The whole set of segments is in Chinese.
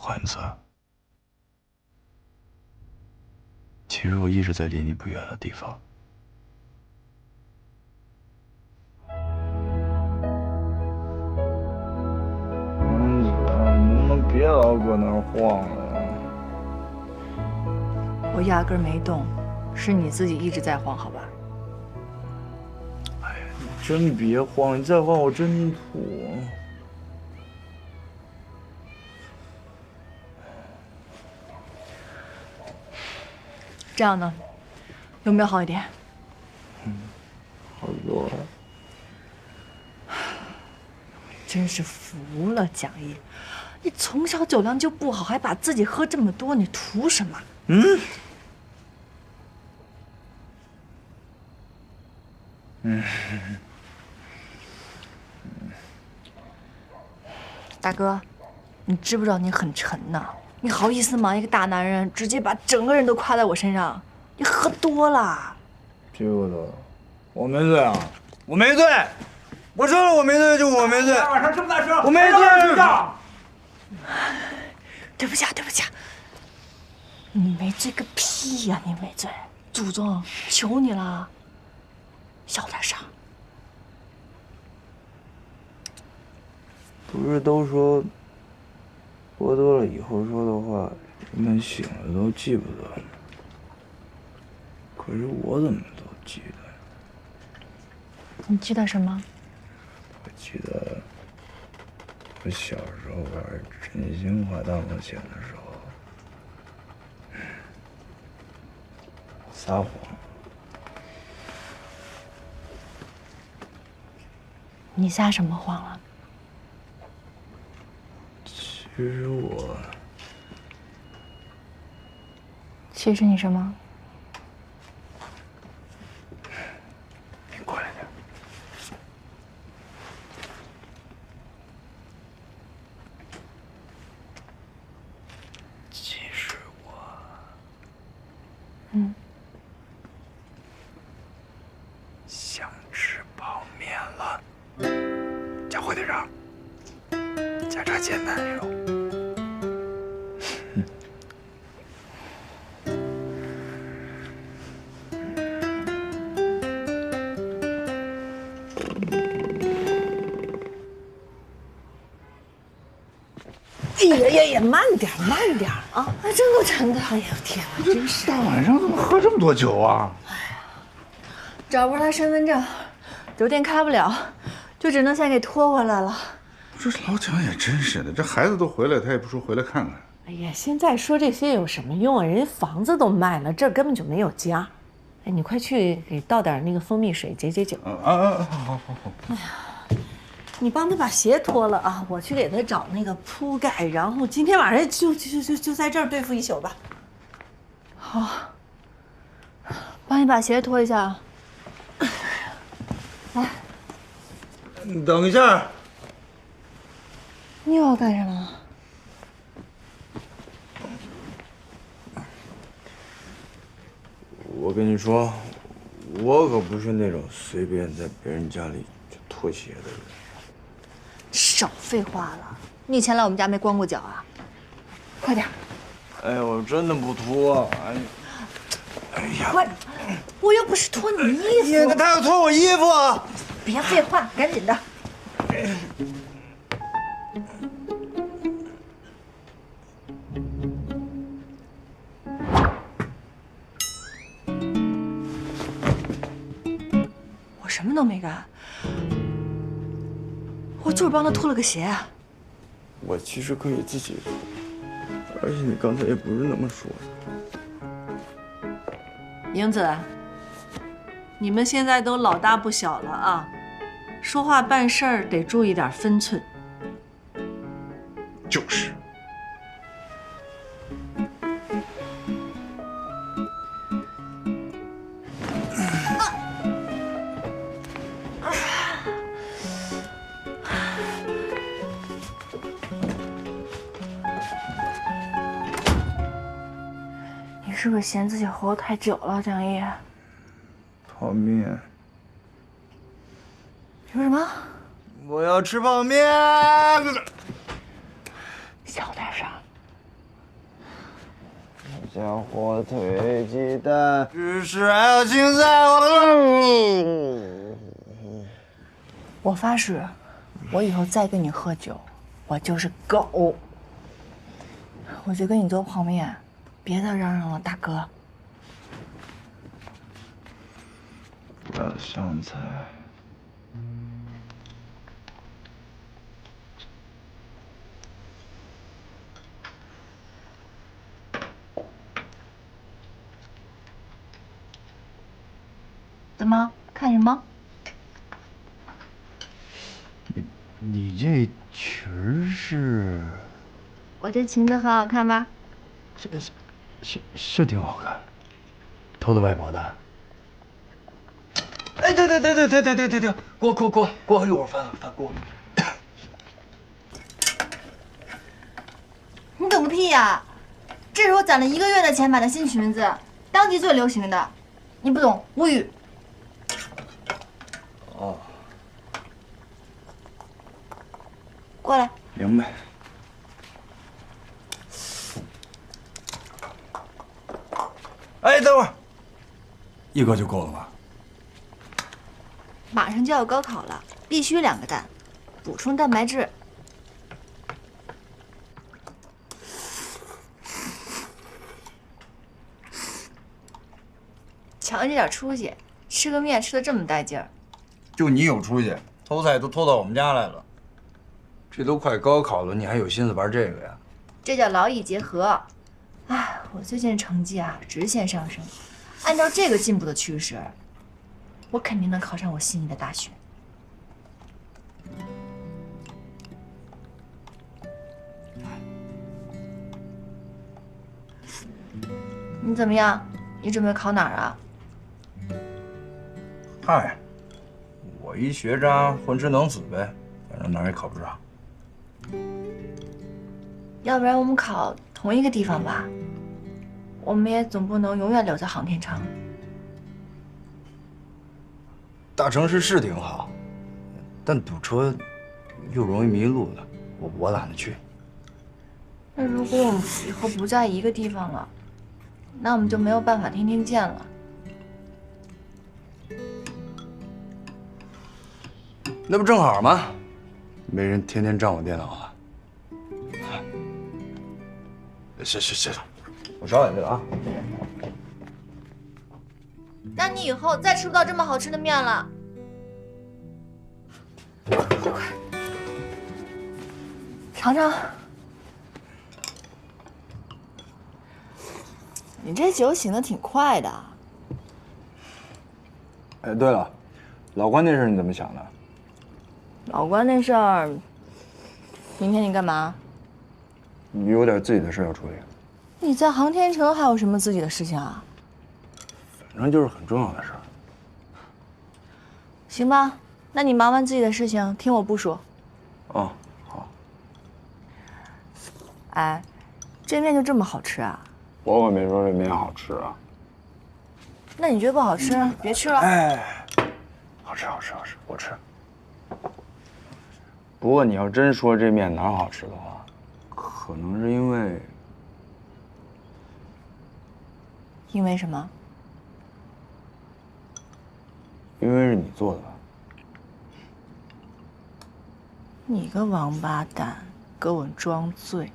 环子，其实我一直在离你不远的地方。环子，能不能别老搁那儿晃了呀？我压根儿没动，是你自己一直在晃，好吧？哎呀，你真别晃，你再晃我真吐。这样呢，有没有好一点？好多了。真是服了，蒋毅，你从小酒量就不好，还把自己喝这么多，你图什么？大哥，你知不知道你很沉呐？你好意思吗？一个大男人直接把整个人都夸在我身上，你喝多了。这个的，我没醉啊，我没醉，我说了我没醉就我没醉。晚上这么大声，我没醉。对不起啊，对不起啊。你没醉个屁呀！你没醉，祖宗求你了，小点声。不是都说，喝多了以后说的话，人们醒了都记不得了。可是我怎么都记得呀？你记得什么？我记得我小时候玩真心话大冒险的时候，撒谎。你撒什么谎了？其实我其实你什么？你过来点。其实我想吃泡面了，加火腿肠，加炸煎奶油。哎呀，慢点啊！哎，真够沉的。哎呀，天哪，真是！大晚上怎么喝这么多酒啊？找不着他身份证，酒店开不了，就只能先给拖回来了。这老蒋也真是的，这孩子都回来，他也不说回来看看。哎呀，现在说这些有什么用啊？人家房子都卖了，这儿根本就没有家。哎，你快去给倒点那个蜂蜜水解解酒。好。你帮他把鞋脱了啊，我去给他找那个铺盖，然后今天晚上就在这儿对付一宿吧。好，帮你把鞋脱一下。来，你等一下。你又要干什么？我跟你说，我可不是那种随便在别人家里就脱鞋的人。少废话了！你以前来我们家没光过脚啊？快点！哎呀，我真的不脱。哎呀，快！我又不是脱你衣服。他要脱我衣服。别废话，赶紧的。我什么都没干。我就是帮他脱了个鞋。我其实可以自己脱，而且你刚才也不是那么说的。英子，你们现在都老大不小了啊，说话办事儿得注意点分寸。就是。你是不是嫌自己活太久了，蒋毅？泡面。你说什么？我要吃泡面。小点声。下火腿鸡蛋，只是爱情在我的。我发誓，我以后再跟你喝酒，我就是狗。我就跟你做泡面，别再嚷嚷了，大哥。不要香菜。怎么看什么？你这裙儿是？我这裙子很好看吧？是挺好看。偷的外婆的。哎，对，锅，一会儿翻锅。你懂个屁呀！这是我攒了1个月的钱买的新裙子，当季最流行的，你不懂，无语。哦，过来。明白。哎，等会儿，一个就够了吧？马上就要高考了，必须2个蛋，补充蛋白质。瞧你这点出息，吃个面吃得这么带劲儿。就你有出息，偷菜都偷到我们家来了。这都快高考了，你还有心思玩这个呀？这叫劳逸结合。哎，我最近成绩啊直线上升，按照这个进步的趋势，我肯定能考上我心仪的大学。你怎么样？你准备考哪儿啊？嗨，我一学渣，混吃等死呗，反正哪儿也考不上。要不然我们考同一个地方吧，我们也总不能永远留在航天城。大城市是挺好，但堵车又容易迷路的，我懒得去。那如果我们以后不在一个地方了，那我们就没有办法天天见了。那不正好吗？没人天天占我电脑了。是，我少点这个啊。那你以后再吃不到这么好吃的面了。快，尝尝。你这酒醒得挺快的。哎，对了，老关那事你怎么想的？老关那事儿，明天你干嘛？你有点自己的事要处理。你在航天城还有什么自己的事情啊？反正就是很重要的事儿。行吧，那你忙完自己的事情，听我部署。哦，好。哎，这面就这么好吃啊？我可没说这面好吃啊。那你觉得不好吃，别吃了。哎，好吃，我吃。不过你要真说这面哪儿好吃的话，可能是因为什么？因为是你做的吧？你个王八蛋，给我装醉！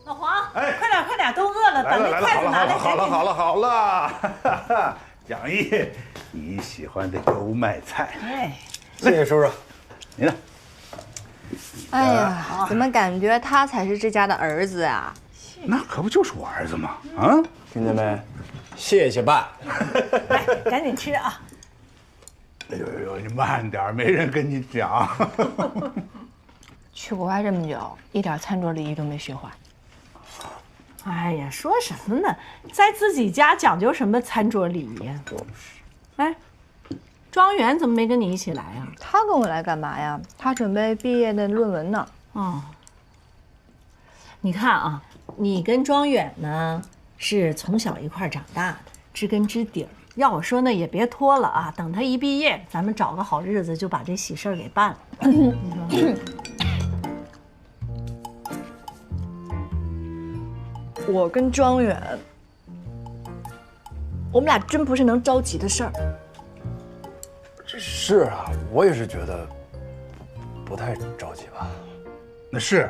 老黄，哎，快点，都饿了，把那筷子拿来。好了，蒋毅，你喜欢的油麦菜。哎，谢谢叔叔。你呢？哎呀，怎么感觉他才是这家的儿子啊？那可不就是我儿子吗？啊，听见没？谢谢爸。来，赶紧吃啊！哎呦，你慢点，没人跟你讲。去国外这么久，一点餐桌礼仪都没学会。哎呀，说什么呢？在自己家讲究什么餐桌礼仪啊？哎，庄园怎么没跟你一起来啊？他跟我来干嘛呀？他准备毕业的论文呢。哦，你看啊，你跟庄远呢是从小一块长大的，知根知底儿。要我说呢，也别拖了啊，等他一毕业，咱们找个好日子就把这喜事儿给办了。我跟庄远，我们俩真不是能着急的事儿。是啊，我也是觉得不太着急吧。那是，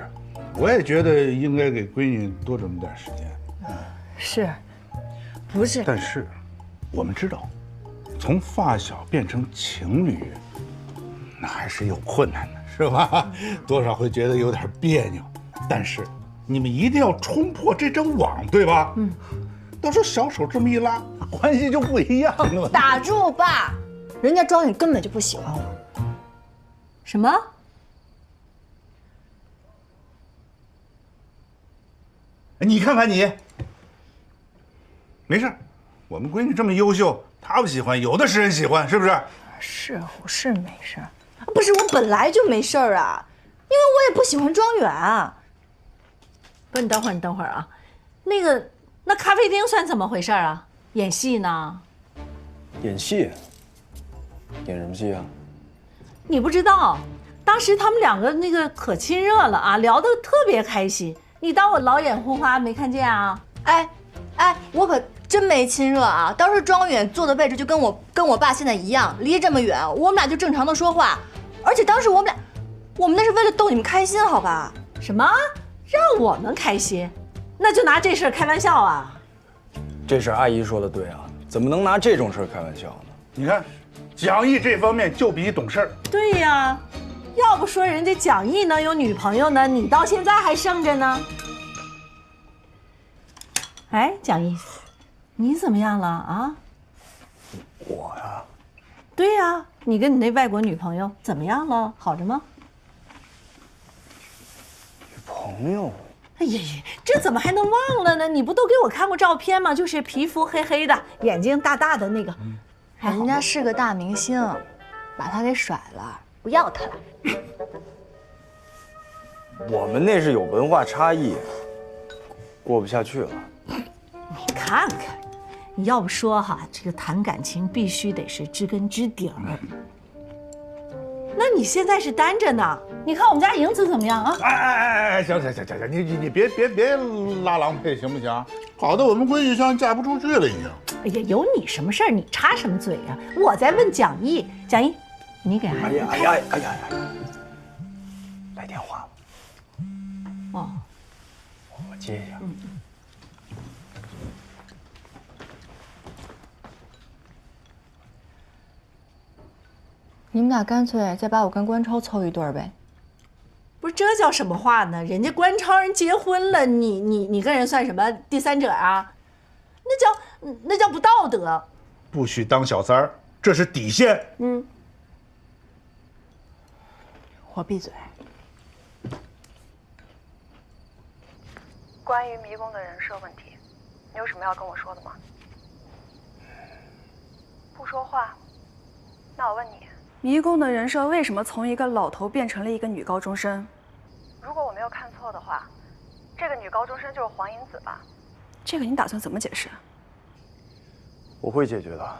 我也觉得应该给闺女多准备点时间。是，不是？但是，我们知道，从发小变成情侣，那还是有困难的，是吧？多少会觉得有点别扭。但是，你们一定要冲破这张网，对吧？到时候小手这么一拉，关系就不一样了。打住，爸！人家庄远根本就不喜欢我。什么？你看看你，没事，我们闺女这么优秀，她不喜欢，有的是人喜欢，是不是？是没事儿，不是我本来就没事儿啊，因为我也不喜欢庄远啊。不，你等会儿啊，那咖啡厅算怎么回事啊？演戏呢？演戏？演什么戏啊？你不知道，当时他们两个可亲热了啊，聊得特别开心。你当我老眼昏花没看见啊？哎，我可真没亲热啊！当时庄远坐的位置就跟我爸现在一样，离这么远，我们俩就正常的说话。而且当时我们那是为了逗你们开心，好吧？什么？让我们开心？那就拿这事儿开玩笑啊？这事儿阿姨说的对啊，怎么能拿这种事儿开玩笑呢？你看，蒋毅这方面就比你懂事儿。对呀，要不说人家蒋毅能有女朋友呢，你到现在还剩着呢。哎，蒋毅，你怎么样了啊？我呀？对呀，你跟你那外国女朋友怎么样了？好着吗？女朋友？哎呀呀，这怎么还能忘了呢？你不都给我看过照片吗？就是皮肤黑黑的，眼睛大大的那个。人家是个大明星，把他给甩了，不要他了。我们那是有文化差异，过不下去了。你看看，你要不说哈，这个谈感情必须得是知根知底儿。那你现在是单着呢？你看我们家莹子怎么样啊？哎，行，你别拉郎配行不行？搞得我们闺女像嫁不出去了一样。哎呀，有你什么事儿？你插什么嘴呀？我在问蒋毅，蒋毅，你给阿姨。哎呀，来电话了。哦，我接一下。你们俩干脆再把我跟关超凑一对儿呗。不是，这叫什么话呢？人家关超人结婚了，你跟人算什么第三者啊？那叫不道德。不许当小三儿，这是底线。我闭嘴。关于迷宫的人设问题，你有什么要跟我说的吗？不说话，那我问你，迷宫的人设为什么从一个老头变成了一个女高中生？如果我没有看错的话，这个女高中生就是黄银子吧？这个你打算怎么解释？我会解决的。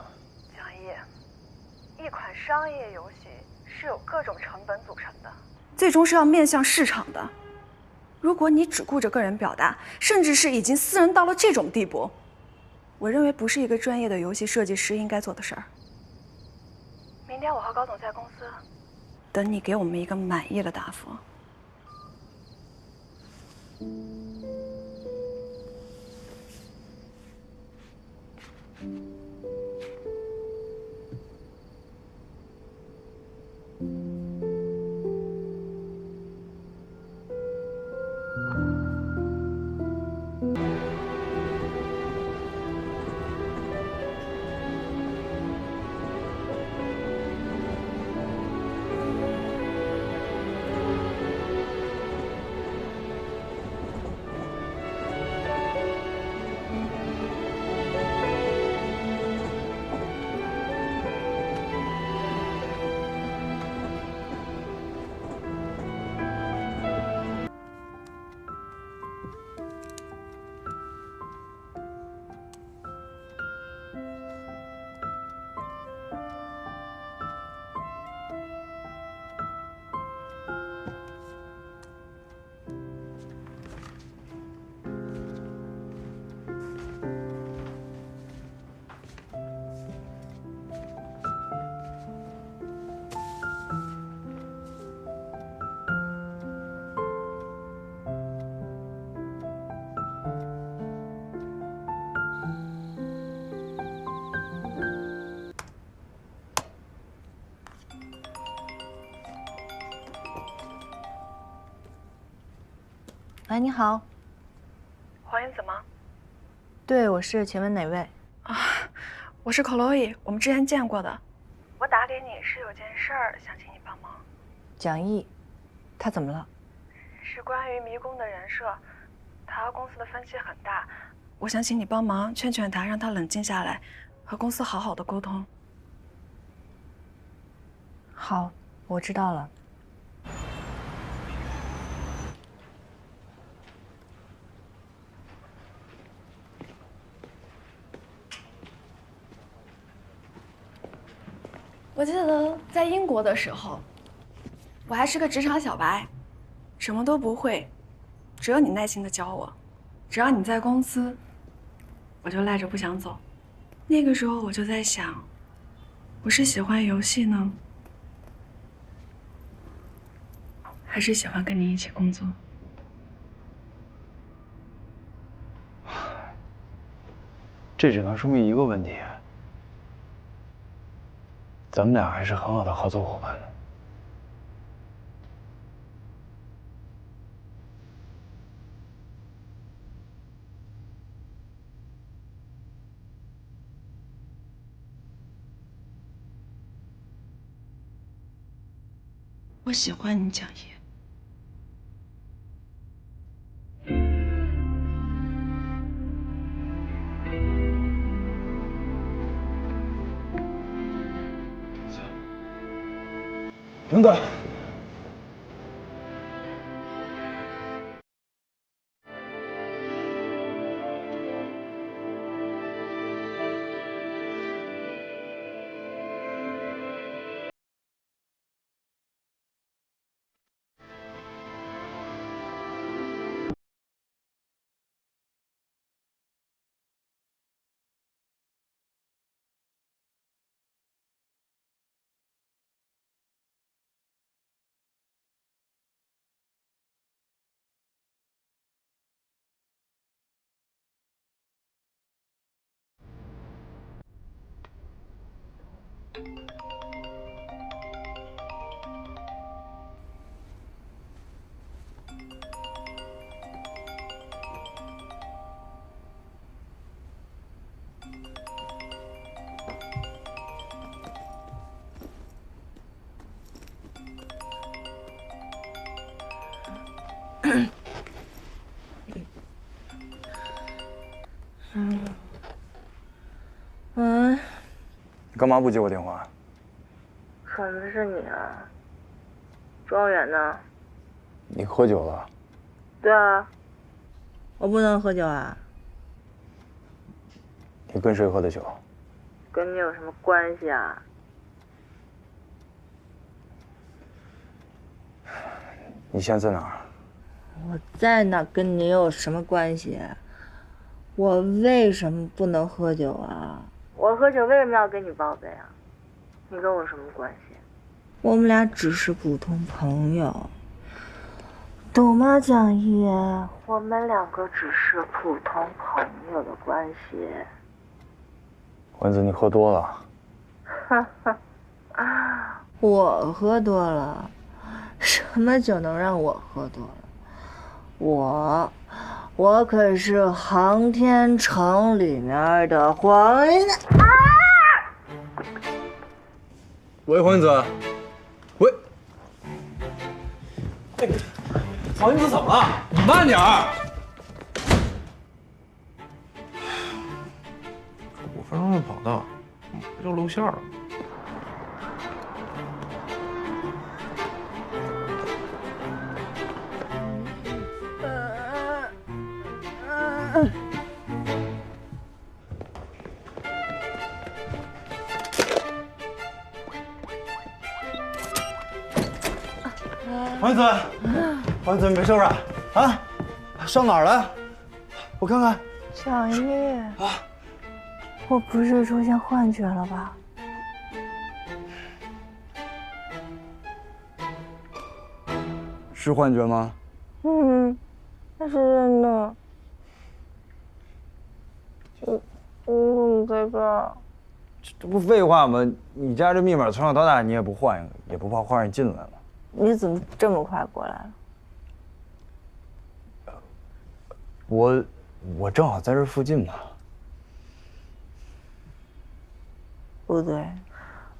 蒋毅，一款商业游戏是有各种成本组成的，最终是要面向市场的。如果你只顾着个人表达，甚至是已经私人到了这种地步，我认为不是一个专业的游戏设计师应该做的事儿。明天我和高总在公司，等你给我们一个满意的答复。喂，你好。黄英子吗？对，我是，请问哪位？啊，我是 Chloe，我们之前见过的。我打给你是有件事儿想请你帮忙。蒋毅，他怎么了？是关于迷宫的人设，他和公司的分歧很大，我想请你帮忙劝劝他，让他冷静下来，和公司好好的沟通。好，我知道了。我记得在英国的时候，我还是个职场小白，什么都不会，只有你耐心的教我。只要你在公司，我就赖着不想走。那个时候我就在想，我是喜欢游戏呢，还是喜欢跟你一起工作？这只能说明一个问题，咱们俩还是很好的合作伙伴。我喜欢你，蒋毅。等等。你干嘛不接我电话？什么是你啊？庄园呢？你喝酒了？对啊，我不能喝酒啊。你跟谁喝的酒？跟你有什么关系啊？你现在在哪儿？我在哪跟你有什么关系？我为什么不能喝酒啊？我喝酒为什么要跟你报备啊？你跟我什么关系？我们俩只是普通朋友，懂吗，蒋毅？我们两个只是普通朋友的关系。丸子，你喝多了。哈哈，我喝多了？什么酒能让我喝多了？我可是航天城里面的黄云啊！喂，黄云子。喂。黄云子怎么了？你慢点儿。5分钟就跑到，不就露馅了？黄子，黄子，你没事吧？啊，上哪儿了？我看看。蒋毅，我不是出现幻觉了吧？是幻觉吗？那是真的。我怎么在这儿？这不废话吗？你家这密码从小到大你也不换一个，也不怕坏人进来了。你怎么这么快过来了？我正好在这附近嘛。不对，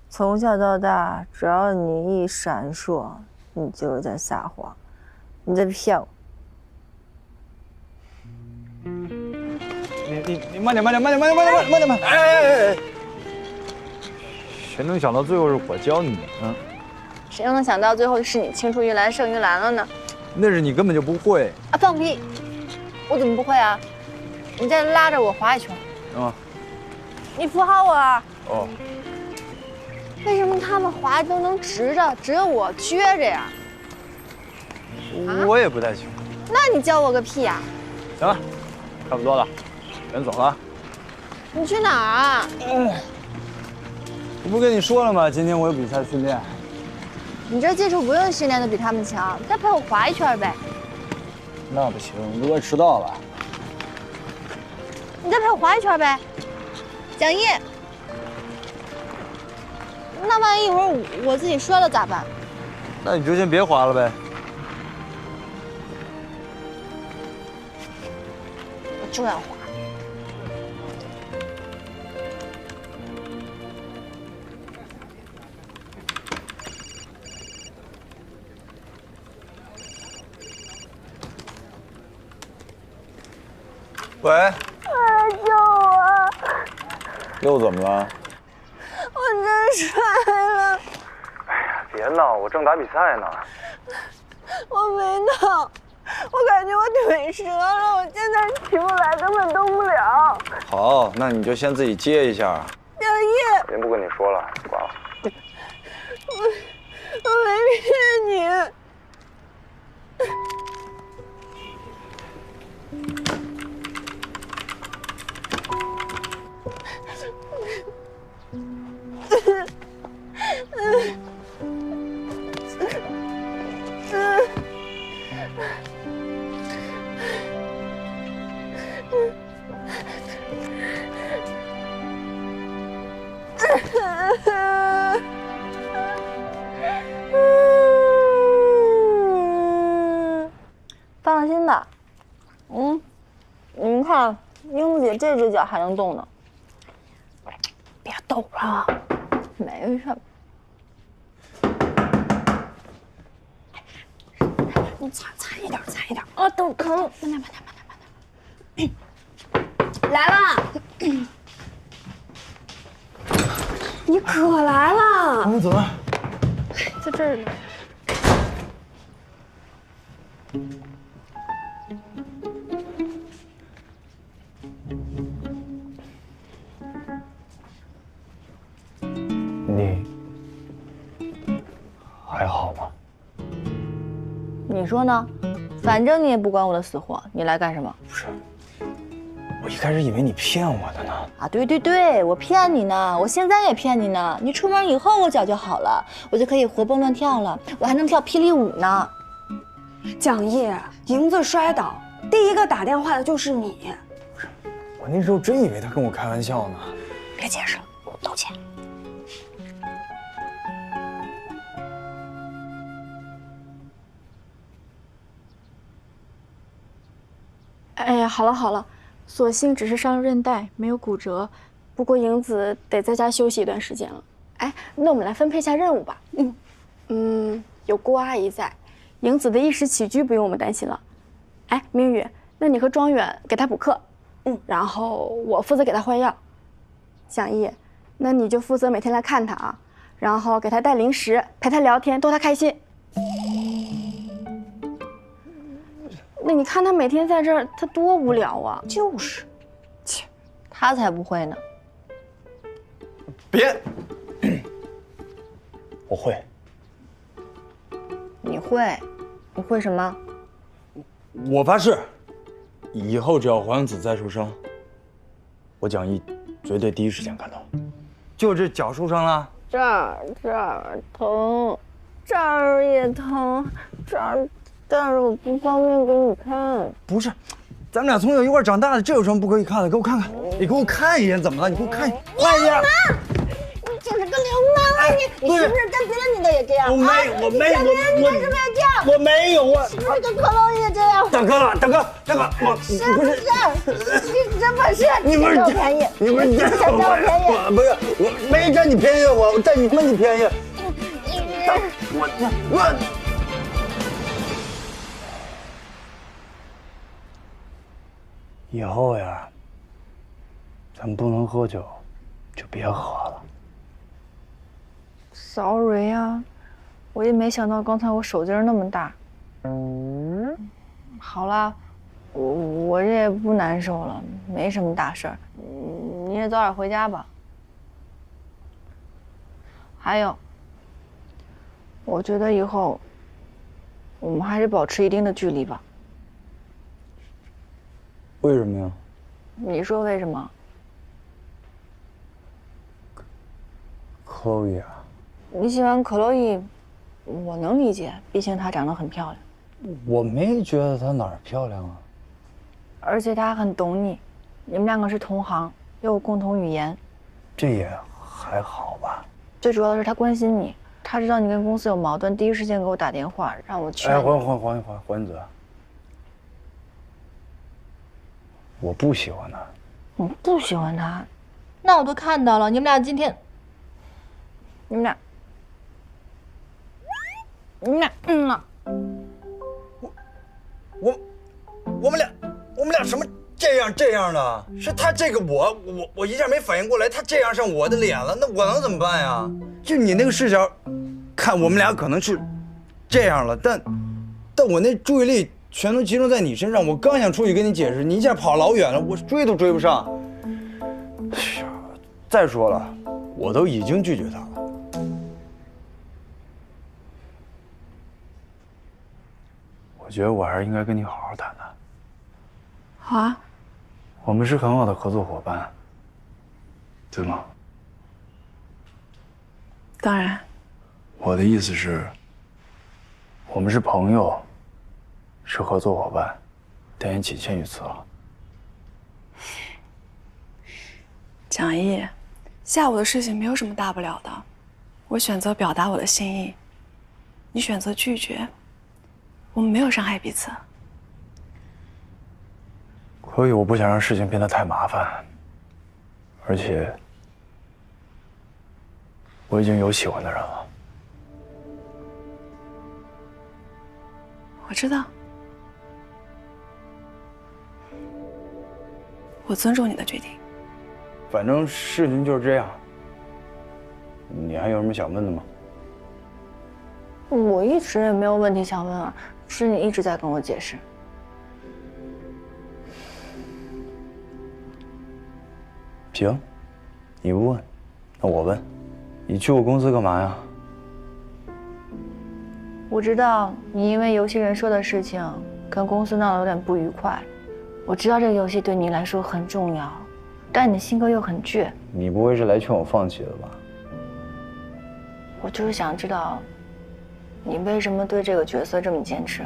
从小到大，只要你一闪烁，你就是在撒谎，你在骗我。你慢点！哎！谁能想到最后是我教你呢？谁又能想到最后是你青出于蓝胜于蓝了呢？那是你根本就不会啊！放屁！我怎么不会啊？你再拉着我滑一圈。啊！你扶好我啊！哦。为什么他们滑都能直着，只有我撅着呀？我也不太行。那你教我个屁呀！行了，差不多了，人走了。你去哪儿啊？我不跟你说了吗？今天我有比赛训练。你这技术不用训练的比他们强，再陪我滑一圈呗。那不行，我都快迟到了。你再陪我滑一圈呗。蒋毅，那万一一会儿我自己摔了咋办？那你就先别滑了呗。我就要滑。喂，救我！又怎么了？我真摔了。哎呀，别闹，我正打比赛呢。我没闹，我感觉我腿折了，我现在起不来，根本动不了。好，那你就先自己接一下。蒋毅，人不跟你说了，挂了。我没骗你。放心吧，你们看，英子姐这只脚还能动呢。别抖了，没事。你踩一点，踩一点。啊，都疼！慢点。来了，你可来了！怎么？在这儿呢。你还好吗？你说呢？反正你也不管我的死活，你来干什么？不是，我一开始以为你骗我的呢。啊，对，我骗你呢，我现在也骗你呢。你出门以后我脚就好了，我就可以活蹦乱跳了，我还能跳霹雳舞呢。蒋毅，莹子摔倒，第一个打电话的就是你。我那时候真以为他跟我开玩笑呢。别解释了，道歉。哎呀，好了，所幸只是伤了韧带，没有骨折。不过莹子得在家休息一段时间了。哎，那我们来分配一下任务吧。有郭阿姨在，莹子的衣食起居不用我们担心了。哎，明宇，那你和庄远给她补课，然后我负责给她换药。蒋毅，那你就负责每天来看她啊，然后给她带零食，陪她聊天，逗她开心。那你看他每天在这儿，他多无聊啊！就是，切，他才不会呢。别，我会。你会什么？我发誓，以后只要黄英子再受伤，我蒋毅绝对第一时间赶到。就这脚受伤了，这儿疼，这儿也疼，这儿。但是我不方便给你看。不是，咱们俩从小一块长大的，这有什么不可以看的？给我看看，你给我看一眼，怎么了？你给我看一眼，快一点！你就是个流氓啊！你是不是跟别的女的也也这样？我没有，我没有，你为什么要这样？我没有啊！是不是跟可乐也这样？大哥，我是不是？你这本事，你不是占我便宜，你不是想占我便宜？不是，我没占你便宜，我占你便宜。我。以后呀，咱们不能喝酒，就别喝了。Sorry 啊，我也没想到刚才我手劲儿那么大。好了，我这也不难受了，没什么大事儿，你也早点回家吧。还有，我觉得以后我们还是保持一定的距离吧。为什么呀？你说为什么？Chloe 啊，你喜欢可乐伊，我能理解，毕竟她长得很漂亮。我没觉得她哪儿漂亮啊。而且她很懂你，你们两个是同行，又有共同语言。这也还好吧。最主要的是她关心你，她知道你跟公司有矛盾，第一时间给我打电话让我劝你。哎，还嘴。我不喜欢他。你不喜欢他？那我都看到了，你们俩今天，你们俩了。我们俩什么这样的？是他这个我一下没反应过来，他这样上我的脸了，那我能怎么办呀？就你那个视角，看我们俩可能是这样了，但我那注意力全都集中在你身上，我刚想出去跟你解释，你一下跑老远了，我追都追不上。再说了，我都已经拒绝他了。我觉得我还是应该跟你好好谈谈。好啊，我们是很好的合作伙伴，对吗？当然。我的意思是，我们是朋友，是合作伙伴，但也仅限于此了。蒋毅，下午的事情没有什么大不了的，我选择表达我的心意，你选择拒绝，我们没有伤害彼此。所以我不想让事情变得太麻烦，而且我已经有喜欢的人了。我知道，我尊重你的决定。反正事情就是这样。你还有什么想问的吗？我一直也没有问题想问啊，是你一直在跟我解释。行，你不问，那我问，你去我公司干嘛呀？我知道你因为游戏人设的事情跟公司闹得有点不愉快，我知道这个游戏对你来说很重要，但你的性格又很倔。你不会是来劝我放弃的吧？我就是想知道，你为什么对这个角色这么坚持？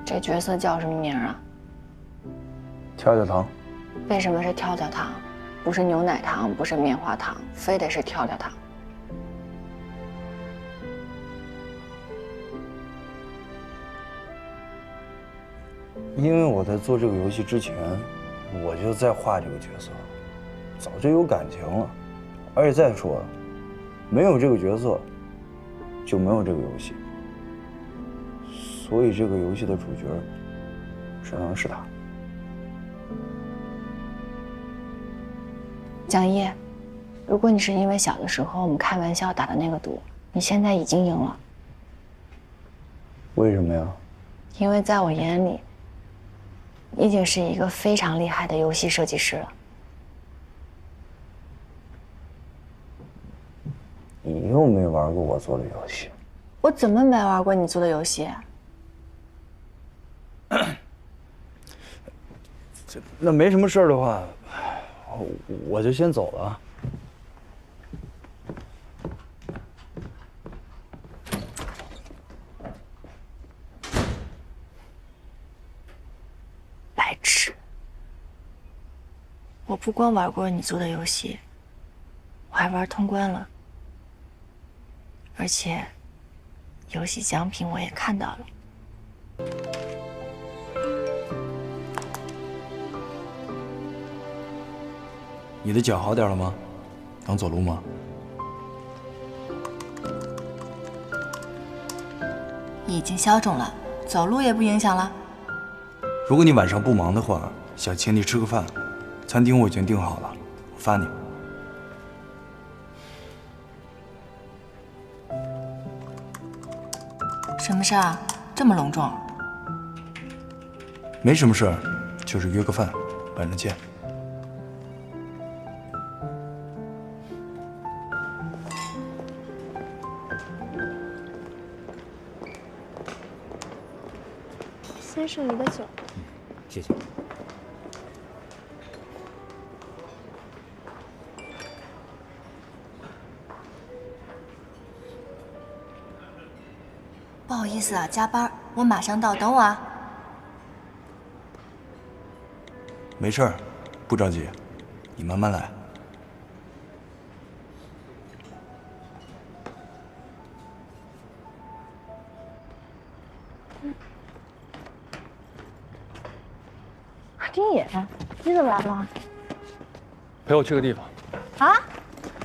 这角色叫什么名啊？跳跳糖。为什么是跳跳糖？不是牛奶糖，不是棉花糖，非得是跳跳糖？因为我在做这个游戏之前，我就在画这个角色，早就有感情了。而且再说了，没有这个角色，就没有这个游戏。所以这个游戏的主角，只能是他。蒋毅，如果你是因为小的时候我们开玩笑打的那个赌，你现在已经赢了。为什么呀？因为在我眼里，你已经是一个非常厉害的游戏设计师了。你又没玩过我做的游戏。我怎么没玩过你做的游戏？那没什么事儿的话，我就先走了。白痴！我不光玩过你做的游戏，我还玩通关了，而且游戏奖品我也看到了。你的脚好点了吗？能走路吗？已经消肿了，走路也不影响了。如果你晚上不忙的话，想请你吃个饭，餐厅我已经订好了，我发你。什么事啊？这么隆重？没什么事儿，就是约个饭，晚上见。先生，你的酒。谢谢。不好意思啊，加班，我马上到，等我啊。没事儿，不着急，你慢慢来。丁野，你怎么来了？陪我去个地方。啊？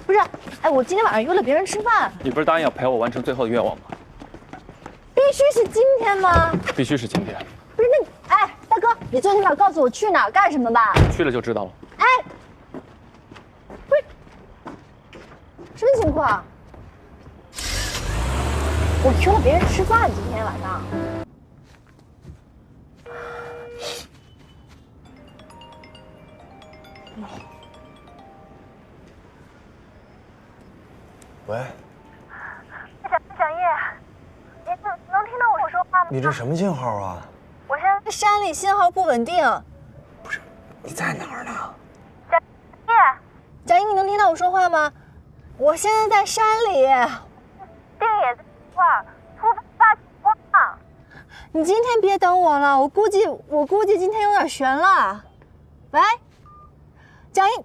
不是，哎，我今天晚上约了别人吃饭。你不是答应要陪我完成最后的愿望吗？必须是今天吗？必须是今天。不是，那你，哎，大哥，你最起码告诉我去哪儿干什么吧。去了就知道了。哎，不是，什么情况？我约了别人吃饭，今天晚上。喂，蒋叶，你能听到我说话吗？你这什么信号啊？我现在山里信号不稳定。不是，你在哪儿呢？蒋一，你能听到我说话吗？我现在在山里。丁野在一块儿，突发情况。你今天别等我了，我估计今天有点悬了。喂，蒋一，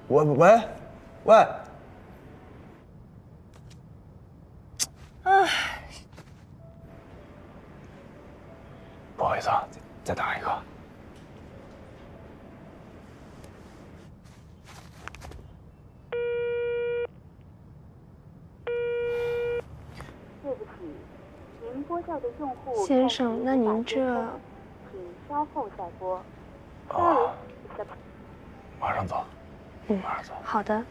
喂。唉，不好意思啊，再打一个。对不起，您拨叫的用户先生，那您这……请稍后再拨。哦，马上走。马上走。好的。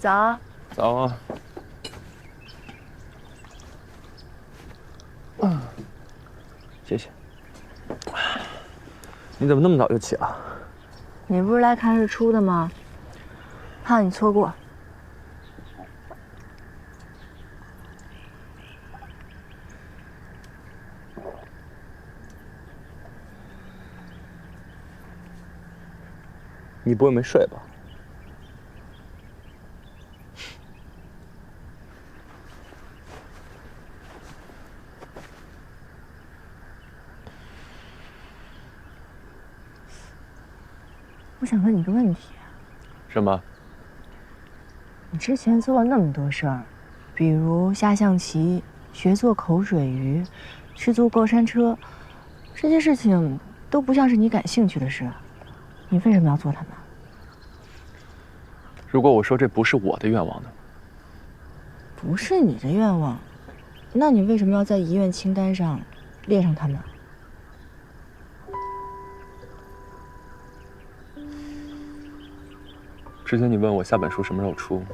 早。早啊。谢谢。你怎么那么早就起啊？你不是来看日出的吗？怕你错过。你不会没睡吧？我想问你个问题。什么？你之前做了那么多事儿，比如下象棋、学做口水鱼、去坐过山车，这些事情都不像是你感兴趣的事，你为什么要做它们？如果我说这不是我的愿望呢？不是你的愿望，那你为什么要在遗愿清单上列上它们？之前你问我下本书什么时候出，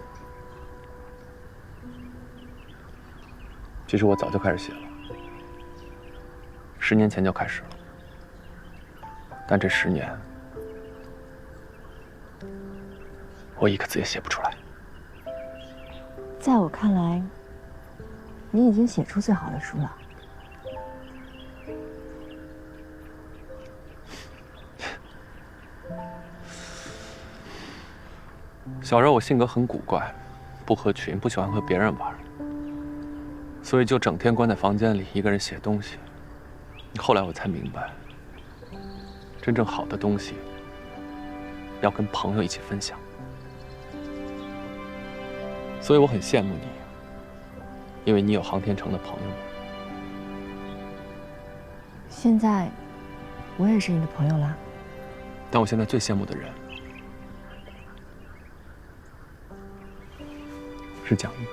其实我早就开始写了，10年前就开始了。但这10年，我一个字也写不出来。在我看来，你已经写出最好的书了。小时候我性格很古怪，不合群，不喜欢和别人玩，所以就整天关在房间里一个人写东西。后来我才明白，真正好的东西要跟朋友一起分享。所以我很羡慕你，因为你有航天城的朋友们。现在，我也是你的朋友啦。但我现在最羡慕的人是蒋玉。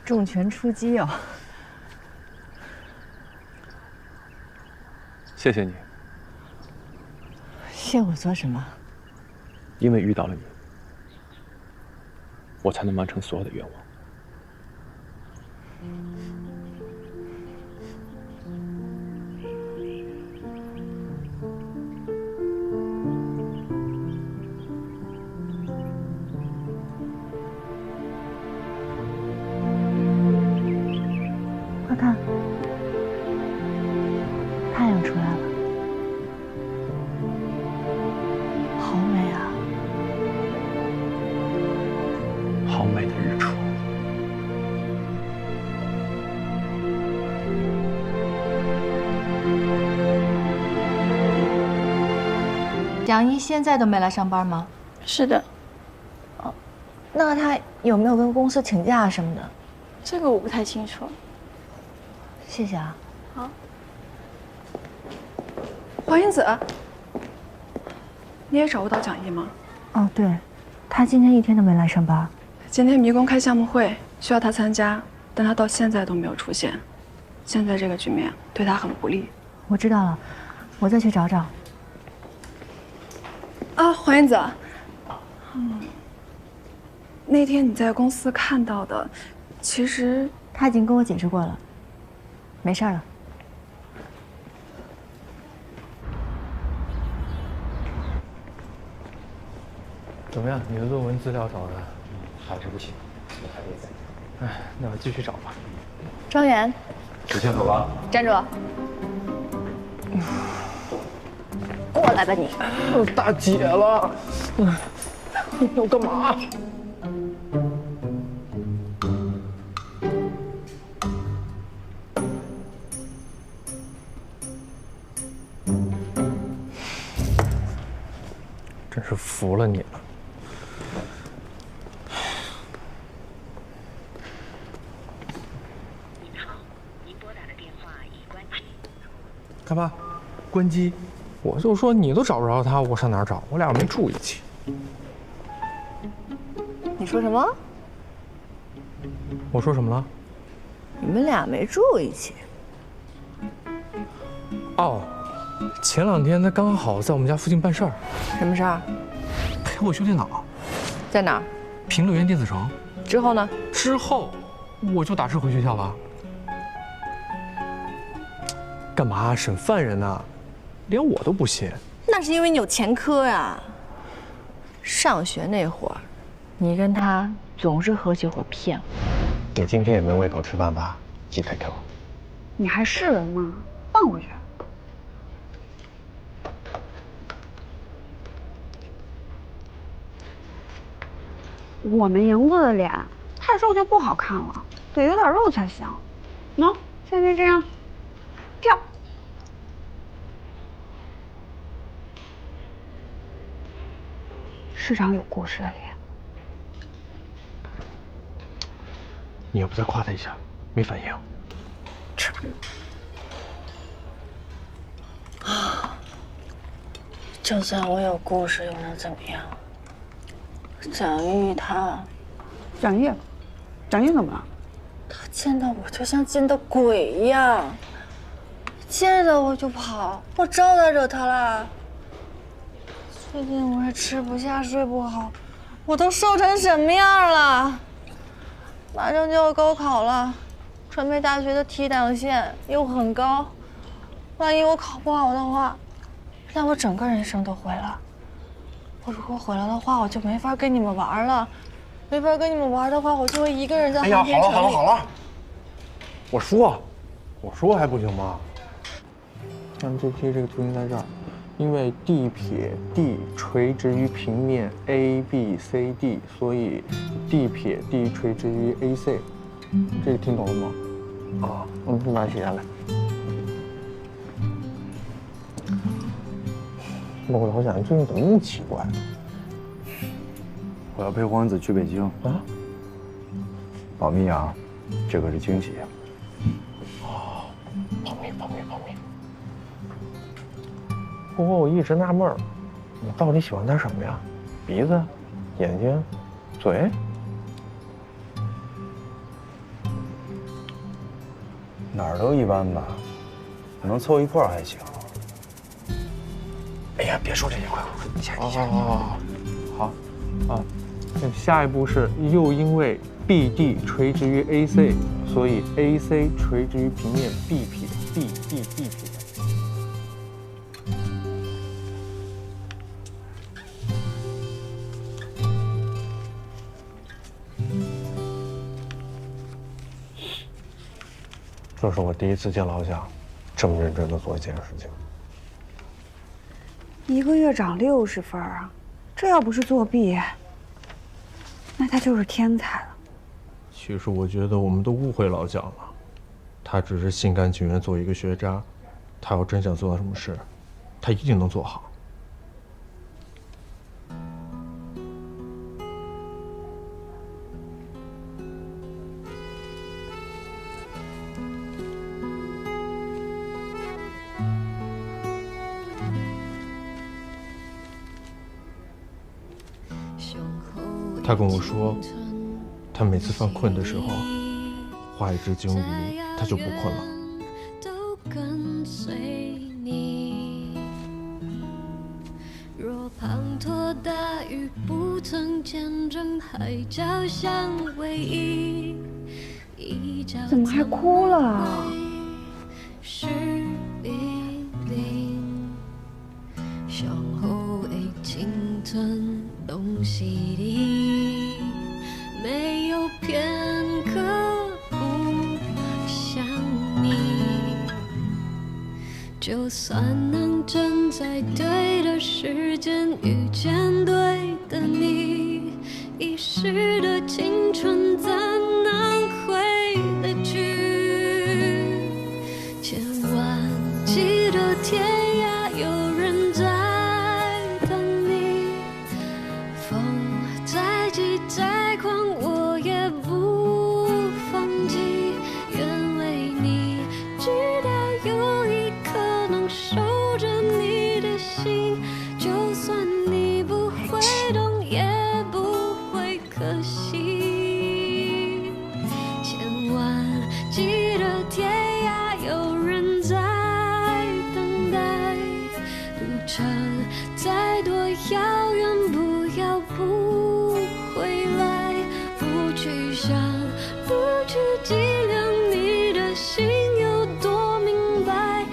重拳出击哦！谢谢你。谢我做什么？因为遇到了你，我才能完成所有的愿望。快看，太阳出来了，好美啊！好美的日出。蒋一现在都没来上班吗？是的。哦，那他有没有跟公司请假什么的？这个我不太清楚。谢谢啊。好。黄英子，你也找不到蒋毅吗？哦，对，他今天一天都没来上班。今天迷宫开项目会，需要他参加，但他到现在都没有出现。现在这个局面对他很不利。我知道了，我再去找找。啊，黄英子，那天你在公司看到的，其实他已经跟我解释过了，没事了。怎么样？你的论文资料找的？还是不行，我还得再。哎，那我继续找吧。庄园，就先走吧。站住！过来吧你！大姐了，你要干嘛？真是服了你了。干嘛？关机？我就说你都找不着他，我上哪儿找？我俩没住一起。你说什么？我说什么了？你们俩没住一起。哦，前2天他刚好在我们家附近办事儿。什么事儿？陪我修电脑。在哪儿？平乐园电子城。之后呢？之后我就打车回学校了。干嘛审犯人呢？连我都不信。那是因为你有前科呀。上学那会儿，你跟他总是合起伙骗我。你今天也没胃口吃饭吧？鸡腿给我。你还是人吗？放回去。我们赢子的脸太瘦就不好看了，得有点肉才行。喏，现在这样，跳。是张有故事的脸。你要不再夸他一下？没反应。吃。就算我有故事又能怎么样？蒋玉他，蒋玉怎么了？他见到我就像见到鬼一样，见到我就跑，我招他惹他了。最近我也吃不下睡不好，我都瘦成什么样了？马上就要高考了，传媒大学的提档线又很高，万一我考不好的话，那我整个人生都毁了。我如果毁了的话，我就没法跟你们玩了。没法跟你们玩的话，我就会一个人在航天城里。好了，我说还不行吗？看这题这个图形在这儿，因为 D 撇 D 垂直于平面 ABCD， 所以 D 撇 D 垂直于 AC。这个听懂了吗？啊，我们把它写下来。我老想，最近怎么那么奇怪？我要陪皇子去北京啊！保密啊，这可是惊喜。哦，保密。不过我一直纳闷儿，你到底喜欢他什么呀？鼻子、眼睛、嘴？哪儿都一般吧，能凑一块儿还行。哎呀，别说这些，快，下一题。好，啊，下一步是又因为 BD 垂直于 AC， 所以 AC 垂直于平面 B 撇 D 撇。这是我第一次见老蒋这么认真的做一件事情。1个月涨60分啊！这要不是作弊，那他就是天才了。其实我觉得我们都误会老蒋了，他只是心甘情愿做一个学渣，他要真想做到什么事，他一定能做好。他跟我说，他每次犯困的时候，画一只鲸鱼，他就不困了。若滂沱大雨不曾见证海角相偎依，怎么还哭了？是冰凌，向后已清吞东西里，没有片刻不想你。就算能站在对的时间遇见对的你，遗失的青春怎能回得去？千万记得天涯有人在等你，风再急再狂我也不放弃，愿为你直到有一刻能守着你的心，就算你不会懂也不会可惜。千万记得天涯有人在等待，路程再多遥远不要不回来，不去想，不去计量你的心有多明白，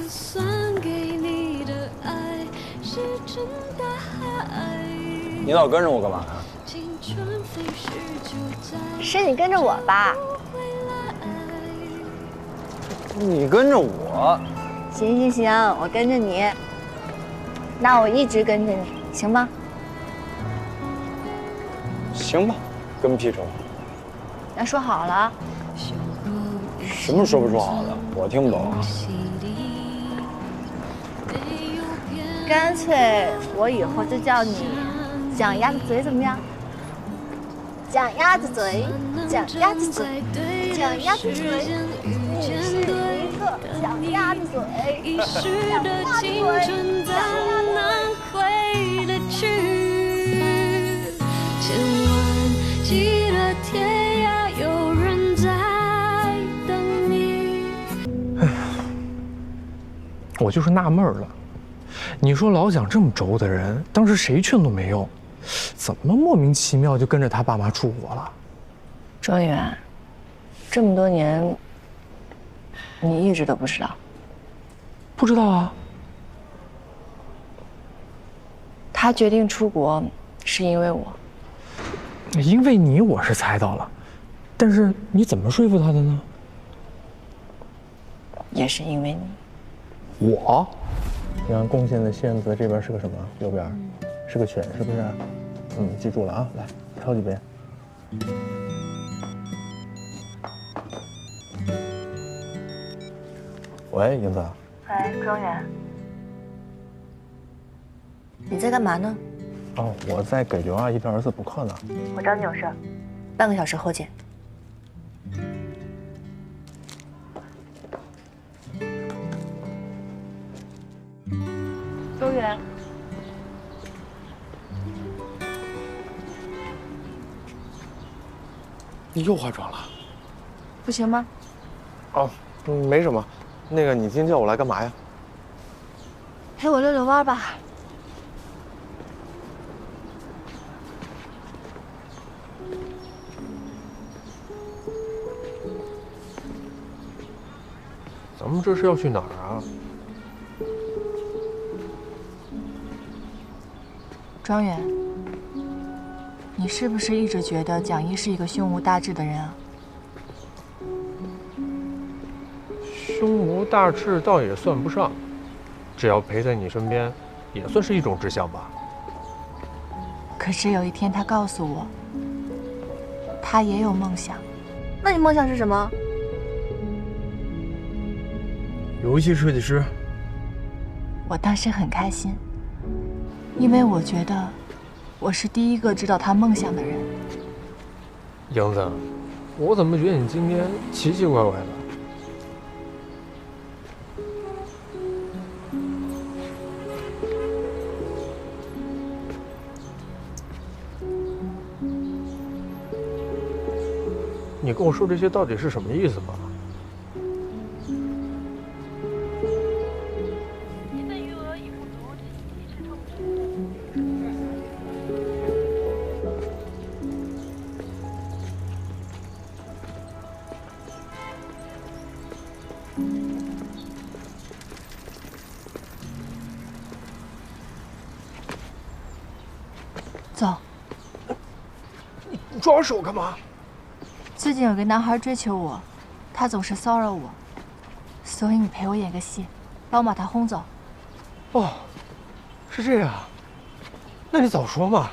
就算给你的爱石沉大海。你老跟着我干嘛呀？青春飞逝就在是你跟着我吧？你跟着我？行行行，我跟着你。那我一直跟着你，行吗？行吧，跟屁虫。那说好了。什么说不说好的？我听不懂啊。干脆我以后就叫你讲鸭子嘴，怎么样？讲鸭子嘴，讲鸭子嘴，讲鸭子嘴，你是一个讲鸭子嘴，遗失的青春再难回得去。千万记得天涯有人在等你。我就是纳闷了，你说老蒋这么轴的人，当时谁劝都没用，怎么莫名其妙就跟着他爸妈出国了？庄园，这么多年，你一直都不知道？不知道啊。他决定出国，是因为我。因为你，我是猜到了，但是你怎么说服他的呢？也是因为你。我？你看贡献的县字这边是个什么？右边是个犬，是不是？记住了啊，来抄几遍。喂，英子。喂，庄园。你在干嘛呢？哦，我在给刘阿姨的儿子补课呢。我找你有事，半个小时后见。庄园。你又化妆了？不行吗？哦，没什么。那个，你今天叫我来干嘛呀？陪我溜溜弯吧。咱们这是要去哪儿啊？庄园，你是不是一直觉得蒋一是一个胸无大志的人啊？胸无大志倒也算不上，只要陪在你身边，也算是一种志向吧。可是有一天他告诉我，他也有梦想。那你梦想是什么？游戏设计师。我当时很开心，因为我觉得我是第一个知道他梦想的人。英子，我怎么觉得你今天奇奇怪怪的？你跟我说这些到底是什么意思吧？走。你抓我手干嘛？最近有个男孩追求我，他总是骚扰我，所以你陪我演个戏，帮我把他轰走。哦，是这样，那你早说嘛。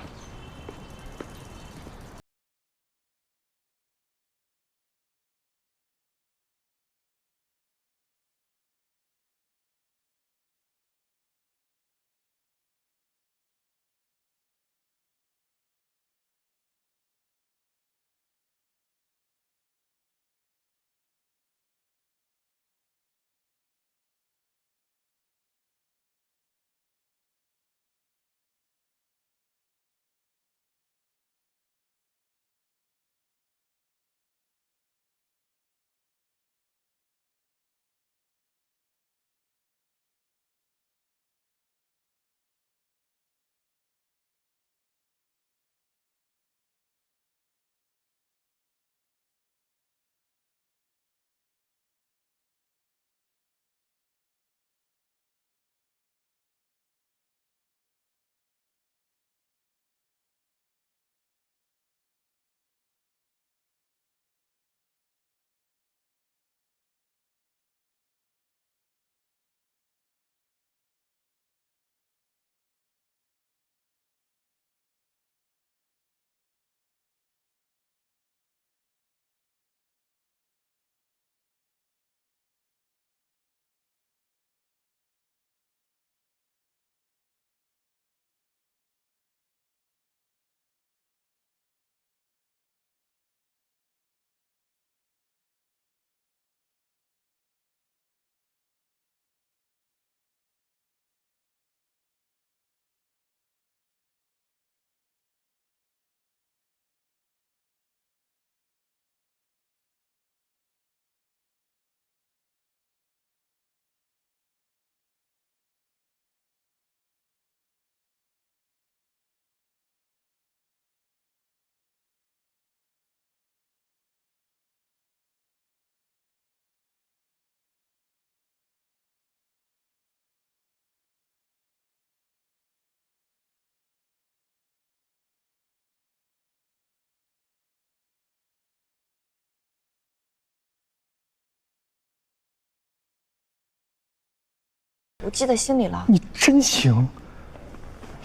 我记在心里了。你真行。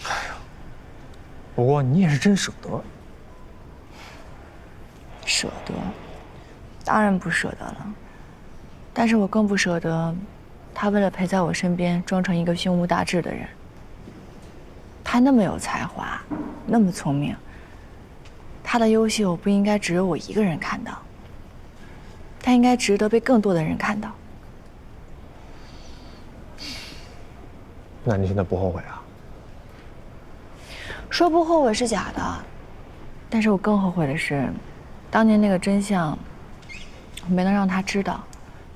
哎呀，不过你也是真舍得。舍得，当然不舍得了。但是我更不舍得，他为了陪在我身边，装成一个胸无大志的人。他那么有才华，那么聪明，他的优秀不应该只有我一个人看到，他应该值得被更多的人看到。那你现在不后悔啊？说不后悔是假的，但是我更后悔的是，当年那个真相，我没能让他知道，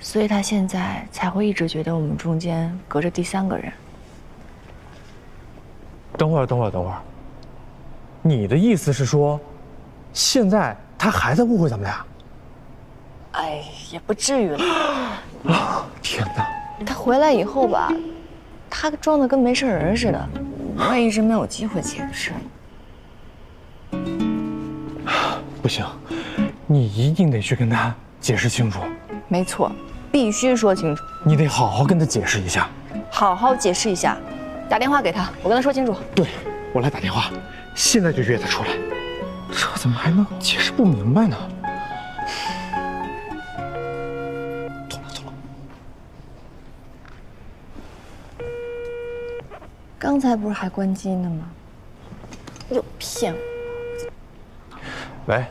所以他现在才会一直觉得我们中间隔着第三个人。等会儿，你的意思是说，现在他还在误会咱们俩？哎，也不至于了。啊！天哪！他回来以后吧，他装得跟没事人似的，我也一直没有机会解释。不行，你一定得去跟他解释清楚。没错，必须说清楚。你得好好跟他解释一下。好好解释一下，打电话给他，我跟他说清楚。对，我来打电话，现在就约他出来。这怎么还能解释不明白呢？走了。刚才不是还关机呢吗？又骗我！喂，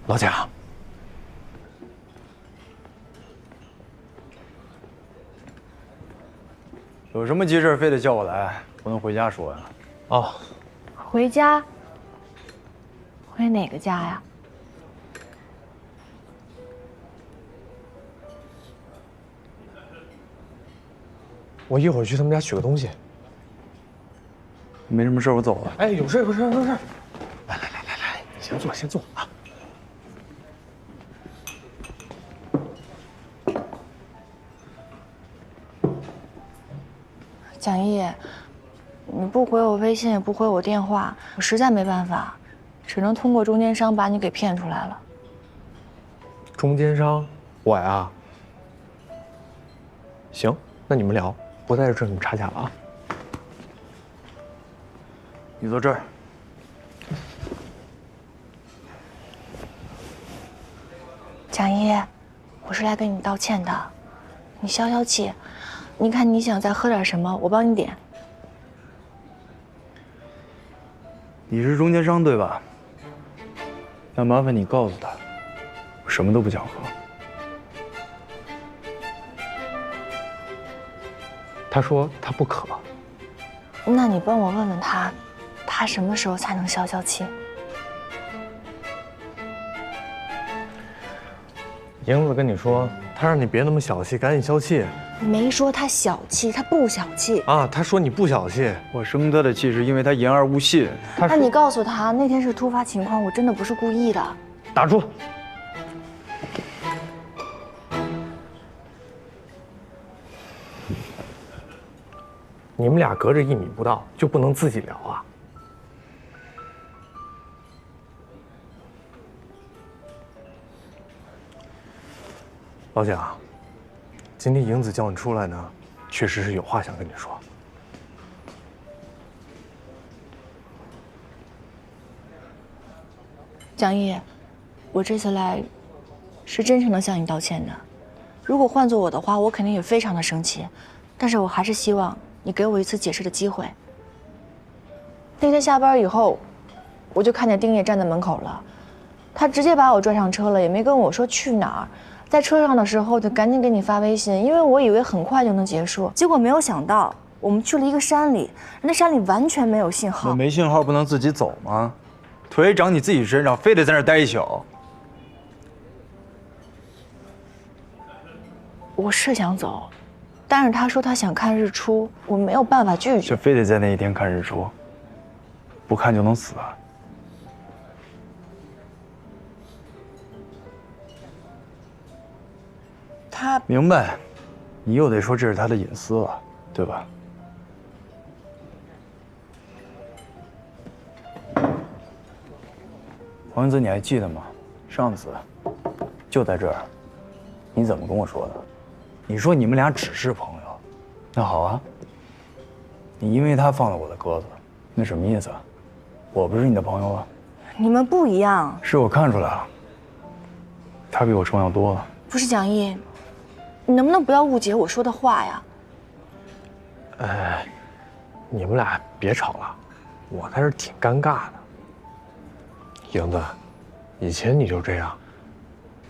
老贾。有什么急事非得叫我来？不能回家说呀。哦，回家？回哪个家呀？我一会儿去他们家取个东西。没什么事，我走了。哎，有事。来，先坐啊。蒋毅，你不回我微信，也不回我电话，我实在没办法，只能通过中间商把你给骗出来了。中间商，我呀。行，那你们聊，不在这挣你们差价了啊。你坐这儿。蒋毅，我是来跟你道歉的，你消消气。你看你想再喝点什么，我帮你点。你是中间商对吧？那麻烦你告诉他，我什么都不想喝。他说他不渴。那你帮我问问他，他什么时候才能消消气？英子跟你说，他让你别那么小气，赶紧消气。没说他小气，他不小气啊。他说你不小气，我生他的气是因为他言而无信。那你告诉他，那天是突发情况，我真的不是故意的。打住！你们俩隔着1米不到，就不能自己聊啊？老蒋，今天英子叫你出来呢，确实是有话想跟你说。蒋毅，我这次来，是真诚的向你道歉的。如果换做我的话，我肯定也非常的生气，但是我还是希望你给我一次解释的机会。那天下班以后，我就看见丁烨站在门口了，他直接把我拽上车了，也没跟我说去哪儿。在车上的时候就赶紧给你发微信，因为我以为很快就能结束，结果没有想到我们去了一个山里，那山里完全没有信号。那没信号不能自己走吗？腿长你自己身上，非得在那儿待一宿。我是想走，但是他说他想看日出，我没有办法拒绝。就非得在那一天看日出，不看就能死啊？他明白，你又得说这是他的隐私了，对吧？王子，你还记得吗？上次就在这儿，你怎么跟我说的？你说你们俩只是朋友，那好啊，你因为他放了我的鸽子，那什么意思啊？我不是你的朋友了？你们不一样。是我看出来了，他比我重要多了。不是蒋毅，你能不能不要误解我说的话呀？你们俩别吵了，我在这挺尴尬的。英子，以前你就这样，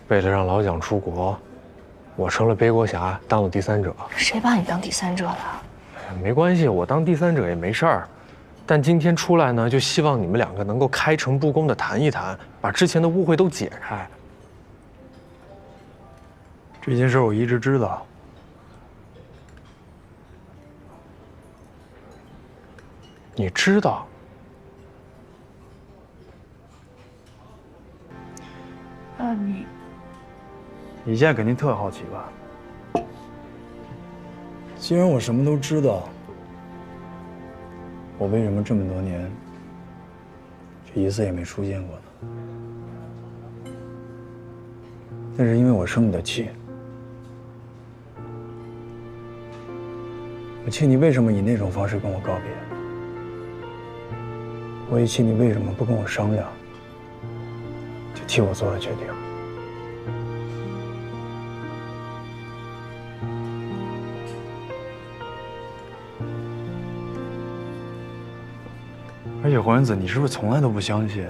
为了让老蒋出国，我成了背锅侠，当了第三者。谁把你当第三者了？没关系，我当第三者也没事儿。但今天出来呢，就希望你们两个能够开诚布公地谈一谈，把之前的误会都解开。这件事我一直知道。你知道？那你现在肯定特好奇吧？既然我什么都知道，我为什么这么多年就一次也没出现过呢？那是因为我生你的气。我气你为什么以那种方式跟我告别，我也气你为什么不跟我商量，就替我做了决定。而且黄原子，你是不是从来都不相信，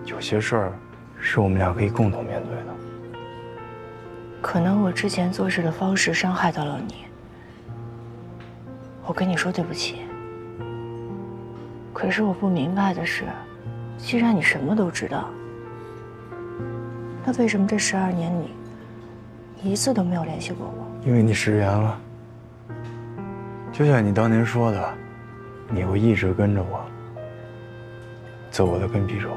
有些事儿是我们俩可以共同面对的？可能我之前做事的方式伤害到了你，我跟你说对不起。可是我不明白的是，既然你什么都知道，那为什么这12年你一次都没有联系过我？因为你食言了，就像你当年说的，你会一直跟着我，做我的跟屁虫。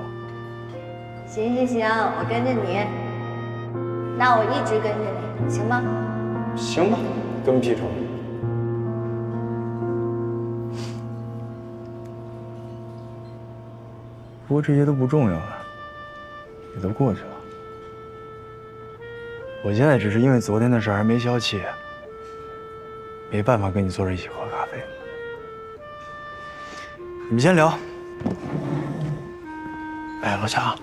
行，我跟着你。那我一直跟着你，行吗？行吧，跟屁虫。不过这些都不重要了，也都过去了。我现在只是因为昨天的事还没消气，没办法跟你坐着一起喝咖啡。你们先聊。哎，老强。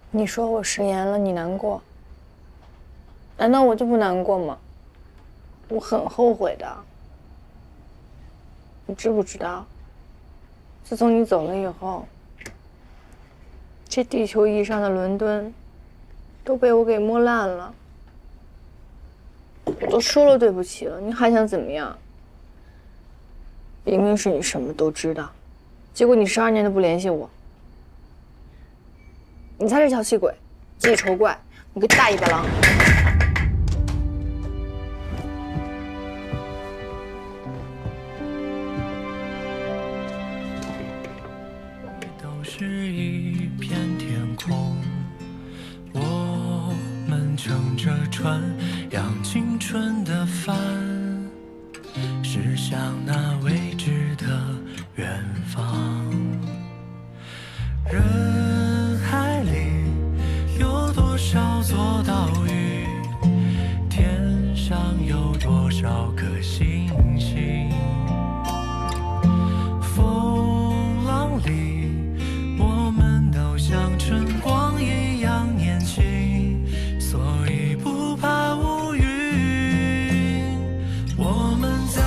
你说我食言了，你难过？难道我就不难过吗？我很后悔的。你知不知道？自从你走了以后，这地球仪上的伦敦都被我给摸烂了。我都说了对不起了，你还想怎么样？明明是你什么都知道，结果你12年都不联系我。你才是小气鬼，记仇怪，你个大尾巴狼！都是一片天空，我们乘着船，扬青春的帆，驶向那未知的远方。人海里有多少座岛屿？天上有多少颗星星？风浪里，我们都像春光一样年轻，所以不怕乌云。我们在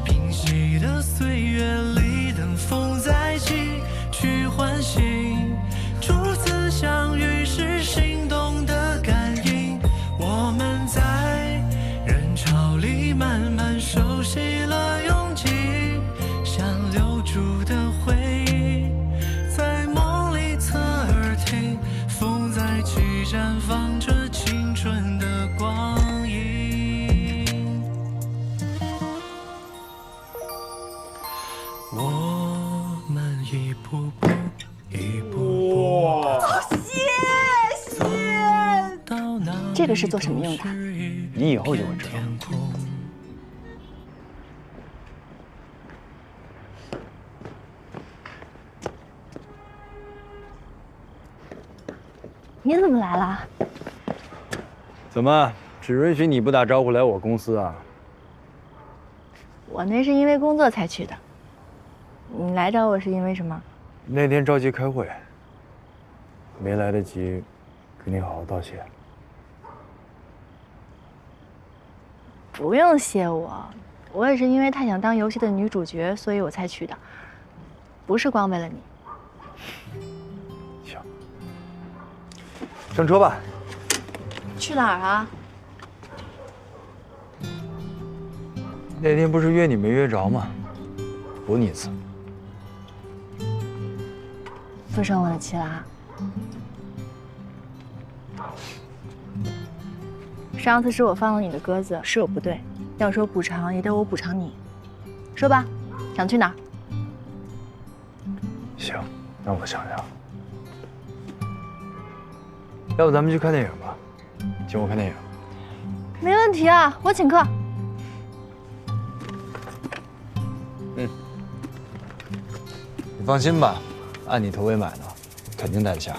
平息的岁月里等风。这个是做什么用的？你以后就会知道。你怎么来了？怎么只允许你不打招呼来我公司啊？我那是因为工作才去的。你来找我是因为什么？那天着急开会，没来得及跟你好好道谢。不用谢我，我也是因为太想当游戏的女主角，所以我才去的，不是光为了你。行，上车吧。去哪儿啊？那天不是约你没约着吗？补你一次。不生我的气了啊！上次是我放了你的鸽子，是我不对。要说补偿，也得我补偿你。说吧，想去哪儿？行，让我想想。要不咱们去看电影吧？请我看电影。没问题啊，我请客。你放心吧，按你头尾买的，肯定带得下。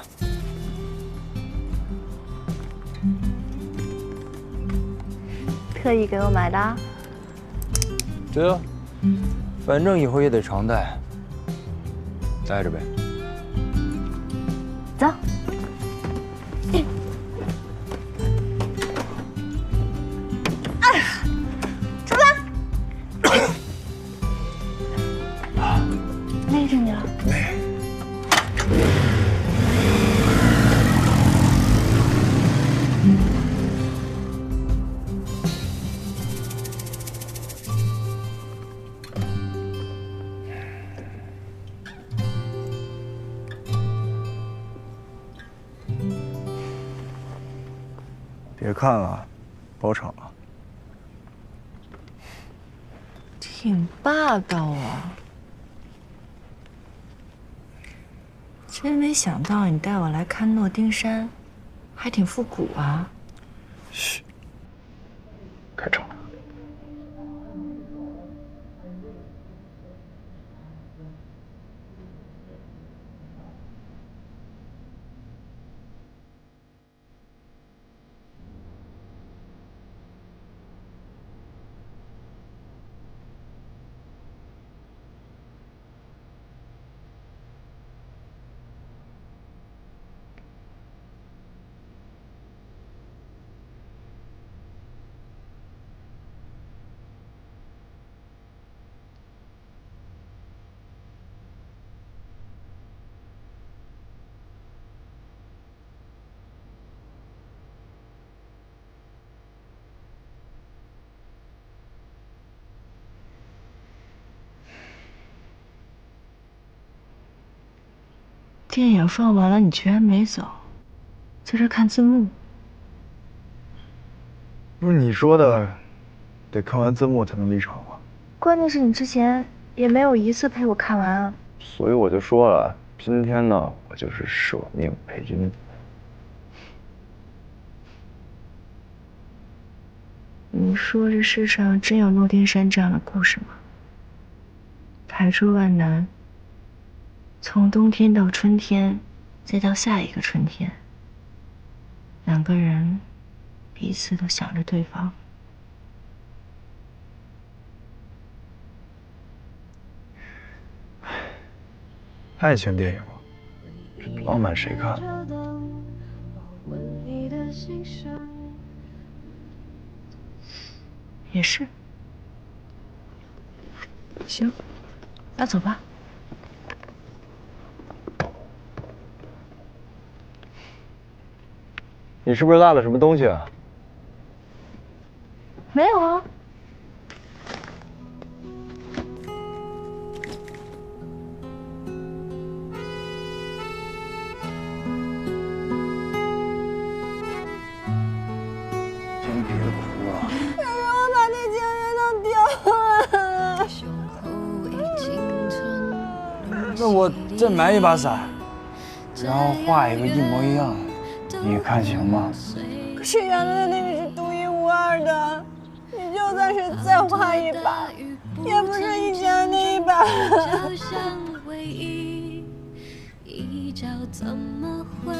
特意给我买的啊？对啊，反正以后也得常戴，戴着呗。走。出发。累着你了。累。别看了，包场了。挺霸道啊！真没想到你带我来看诺丁山，还挺复古啊。嘘，开场了。电影放完了，你居然没走，在这看字幕。不是你说的，得看完字幕才能离场吗？关键是你之前也没有一次陪我看完啊。所以我就说了，今天呢，我就是舍命陪君。你说这世上真有诺丁山这样的故事吗？排除万难，从冬天到春天，再到下一个春天，两个人彼此都想着对方。爱情电影嘛，这浪漫谁看？也是。行，那走吧。你是不是落了什么东西啊？没有啊。先别哭了。可是我把那情人都丢了。那我再买一把伞，然后画一个一模一样的，你看行吗？是原来的那个是独一无二的，你就算是再画一把，也不是以前的那一把了。一觉怎么会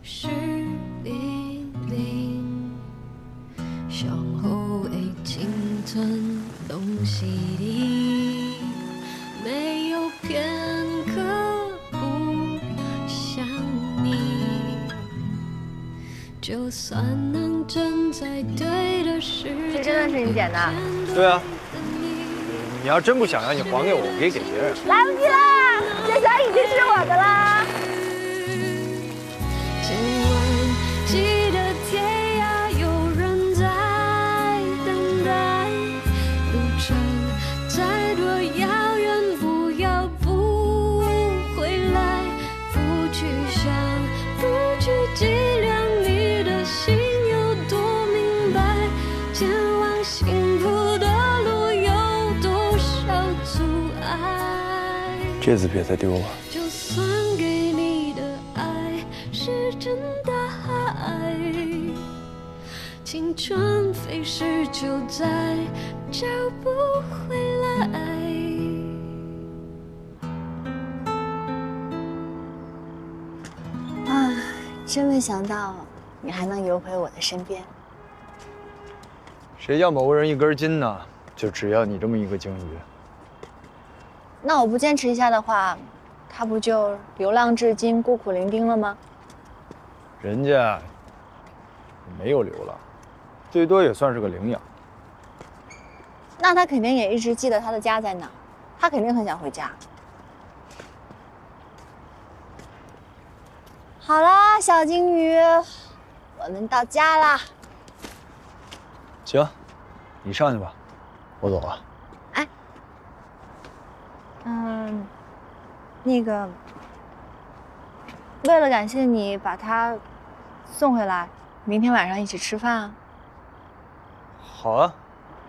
是零零？向后的青春东西里，没有片刻不想你。就算能站在对的时间，这真的是你剪的？对啊。你要真不想要，你还给我，我可以给别人。来不及啦，这下已经是我的啦。千万记得天涯有人在等待，路程再多遥远，不要不回来，不去想，不去计量你的心有多明白，前往幸福的路有多少阻碍。这次别再丢了。就算给你的爱是真的爱，青春飞逝就再找不回来。啊，真没想到你还能游回我的身边。谁叫某个人一根筋呢？就只要你这么一个鲸鱼。那我不坚持一下的话，他不就流浪至今，孤苦伶仃了吗？人家没有流浪，最多也算是个领养。那他肯定也一直记得他的家在哪，他肯定很想回家。好啦，小金鱼，我们到家啦。行，你上去吧，我走了。那个，为了感谢你把他送回来，明天晚上一起吃饭啊。好啊。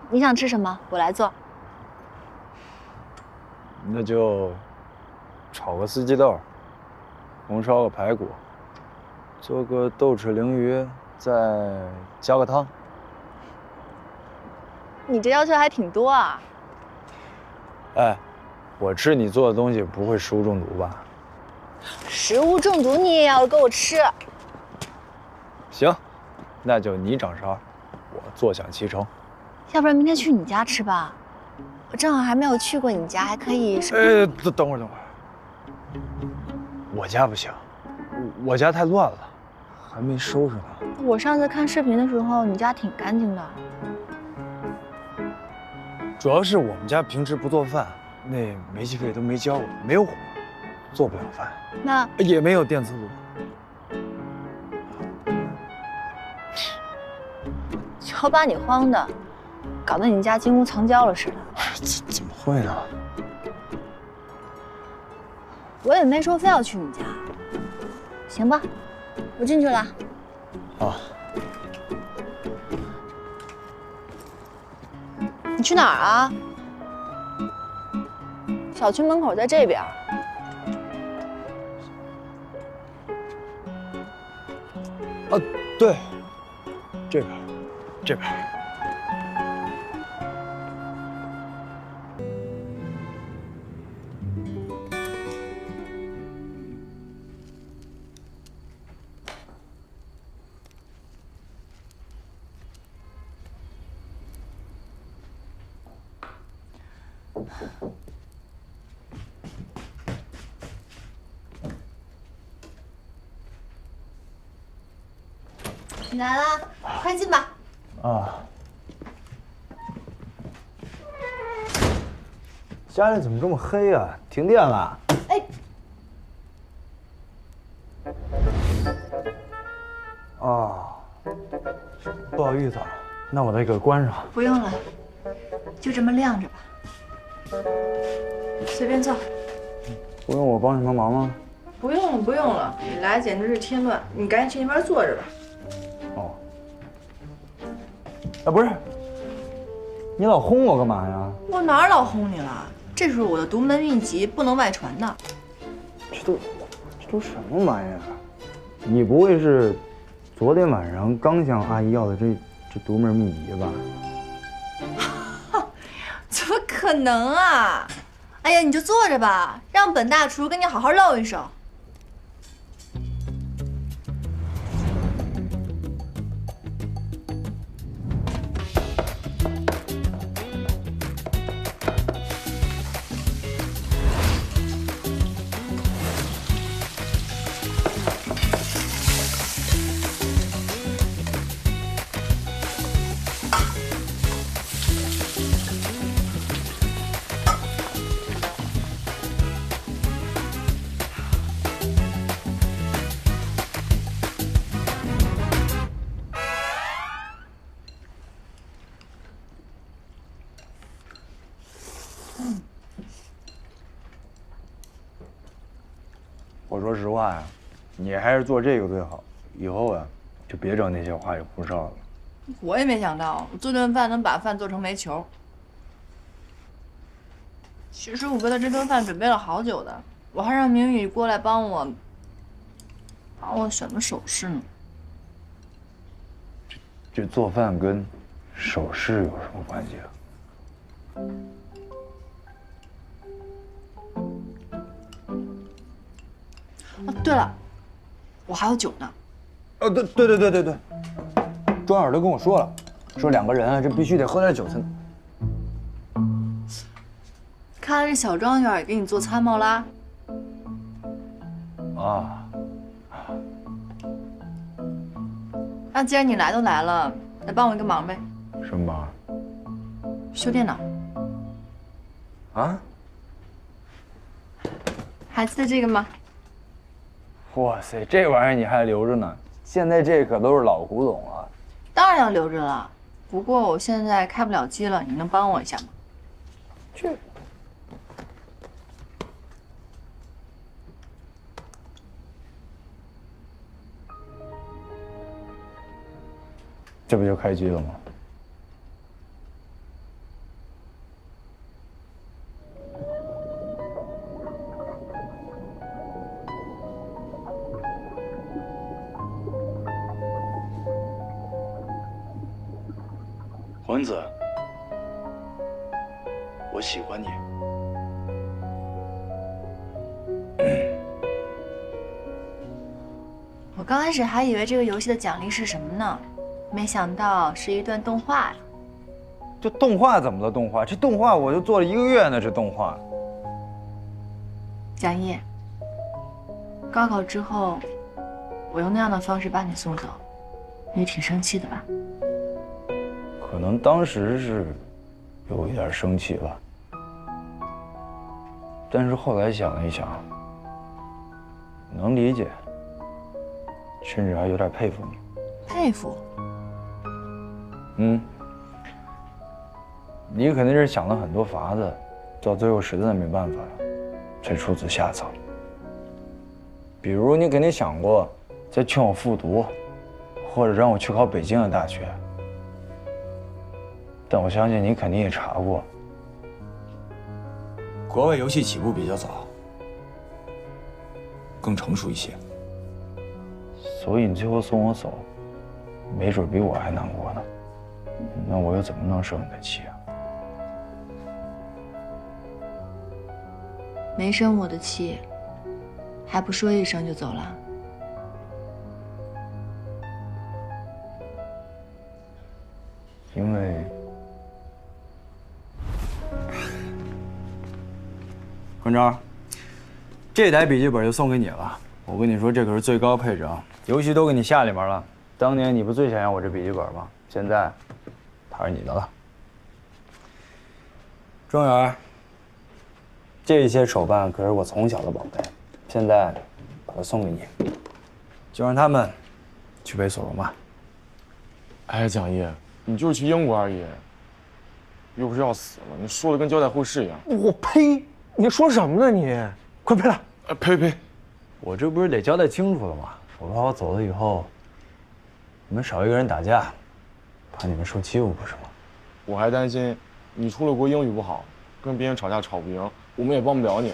你想吃什么？我来做。那就炒个四季豆，红烧个排骨，做个豆豉鲮鱼，再加个汤。你这要求还挺多啊。哎，我吃你做的东西不会食物中毒吧？食物中毒你也要给我吃。行，那就你掌勺，我坐享其成。要不然明天去你家吃吧，我正好还没有去过你家，还可以。等会儿，我家不行，我家太乱了，还没收拾呢。我上次看视频的时候，你家挺干净的。主要是我们家平时不做饭，那煤气费都没交，没有火，做不了饭。那也没有电磁炉。瞧把你慌的，搞得你家金屋藏娇了似的。怎么会呢？我也没说非要去你家。行吧，我进去了。好。你去哪儿啊？小区门口在这边。啊，对，这边。你来啦，快进吧。啊。家里怎么这么黑啊？停电了？哎。哦，不好意思啊，那我得给关上。不用了，就这么晾着吧。随便坐。不用我帮什么忙吗？不用了，不用了，你来简直是添乱，你赶紧去那边坐着吧。哦。啊，不是，你老轰我干嘛呀？我哪儿老轰你了？这是我的独门秘籍，不能外传的。这都什么玩意儿？你不会是昨天晚上刚向阿姨要的这独门秘籍吧？怎么可能啊！哎呀，你就坐着吧，让本大厨跟你好好露一手。我说实话呀，你还是做这个最好。以后啊，就别整那些花里胡哨了。我也没想到，我做顿饭能把饭做成煤球。其实我为了这顿饭准备了好久的，我还让明宇过来帮我选了首饰呢。这做饭跟首饰有什么关系啊？哦，对了，我还有酒呢。对，庄远都跟我说了，说2个人啊，这必须得喝点酒才能。看来这小庄园也给你做参谋啦。啊，那既然你来都来了，来帮我一个忙呗。什么忙？修电脑。啊？还记得这个吗？哇塞，这玩意儿你还留着呢？现在这可都是老古董了。当然要留着了，不过我现在开不了机了，你能帮我一下吗？这不就开机了吗？魂子，我喜欢你。我刚开始还以为这个游戏的奖励是什么呢，没想到是一段动画呀。这动画怎么了？动画？这动画我就做了1个月呢，这动画。蒋毅，高考之后，我用那样的方式把你送走，你挺生气的吧？可能当时是有一点生气吧，但是后来想了一想，能理解，甚至还有点佩服你。佩服？你肯定是想了很多法子，到最后实在没办法了，才出此下策。比如你肯定想过，再劝我复读，或者让我去考北京的大学。但我相信你肯定也查过，国外游戏起步比较早，更成熟一些。所以你最后送我走，没准比我还难过呢。那我又怎么能生你的气啊？没生我的气，还不说一声就走了？因为关章，这台笔记本就送给你了。我跟你说，这可是最高配置啊，游戏都给你下里面了。当年你不最想要我这笔记本吗？现在它是你的了。庄园，这些手办可是我从小的宝贝，现在把它送给你，就让他们去背索隆吧。哎，蒋毅，你就是去英国而已，又不是要死了，你说的跟交代后事一样。我呸！你说什么呢你？快赔了！赔！我这不是得交代清楚了吗？我怕我走了以后，你们少一个人打架，怕你们受欺负不是吗？我还担心你出了国英语不好，跟别人吵架吵不赢，我们也帮不了你。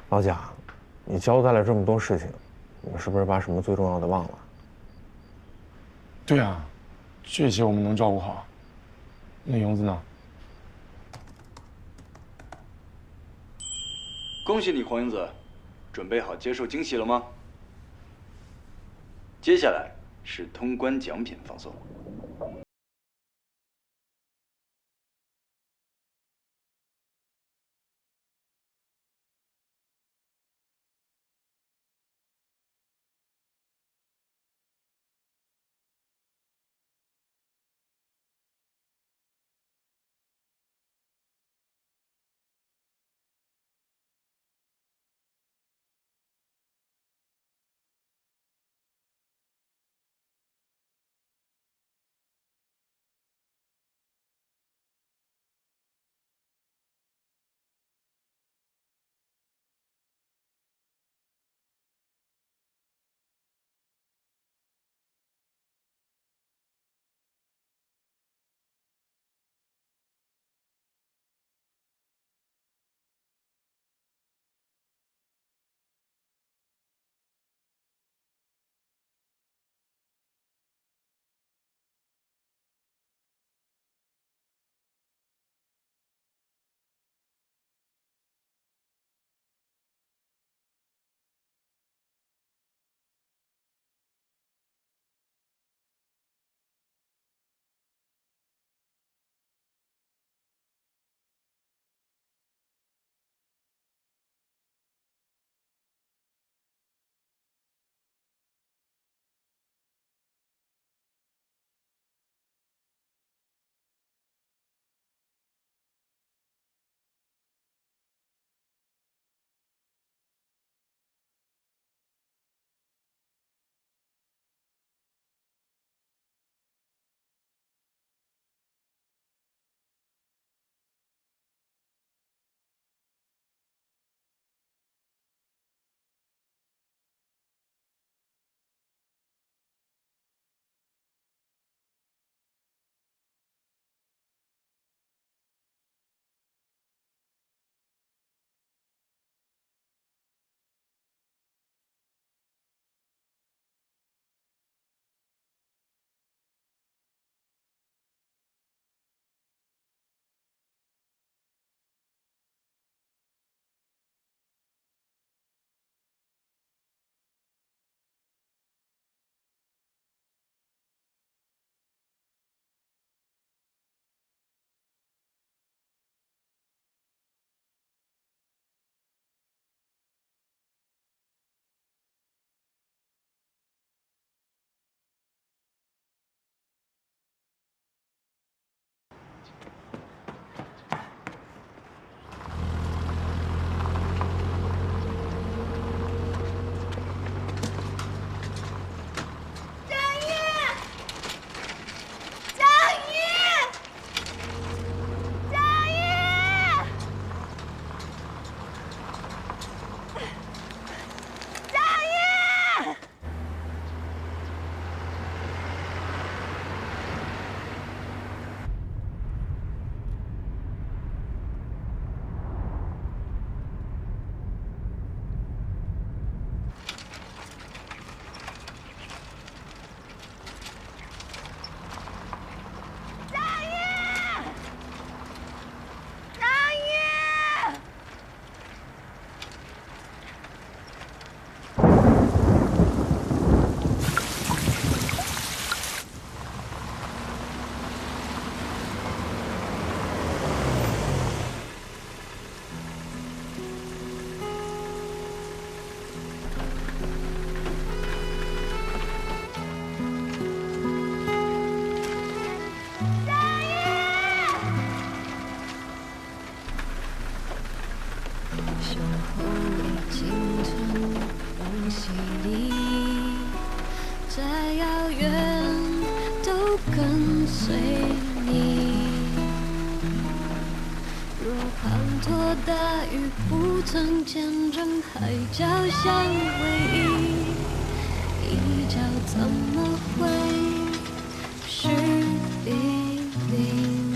老贾，你交代了这么多事情，我是不是把什么最重要的忘了？对啊，这些我们能照顾好。那영子呢？恭喜你，黄英子，准备好接受惊喜了吗？接下来是通关奖品放送。大雨不曾见证海角相偎依，一角怎么会是比邻？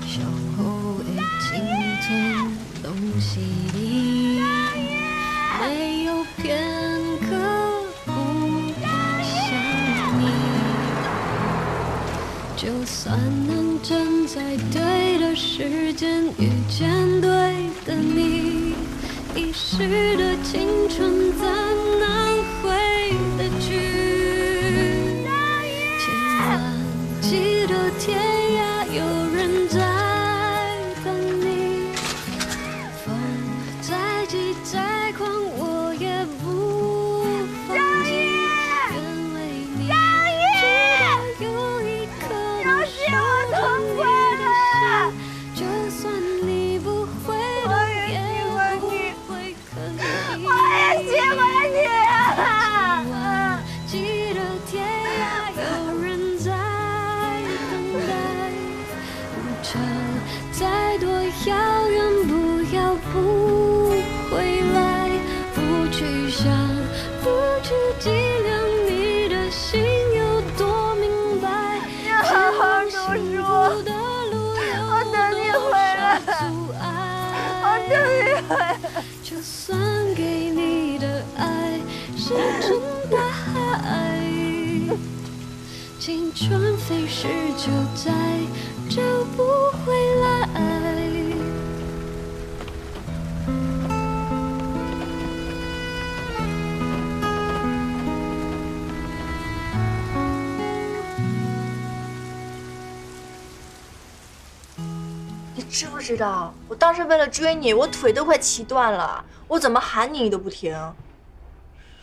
相互的青春东西里，没有片刻算能站在对的时间遇见对的你？遗失的青春怎能回得去？千万记得天涯有人在等你，风再急再狂我也不放弃。愿为你直到有一刻能守到你的心，就算你不回头也不会可以。我也喜欢你啊！记得天涯有人在等待，路程再多遥远，不要不回来，不去想，不去计量你的心有多明白。你好好读书，我等你回来，我等你回来。就算给你的爱石沉大海，青春飞逝就再找不回来。你知不知道，我当时为了追你，我腿都快骑断了，我怎么喊你你都不听。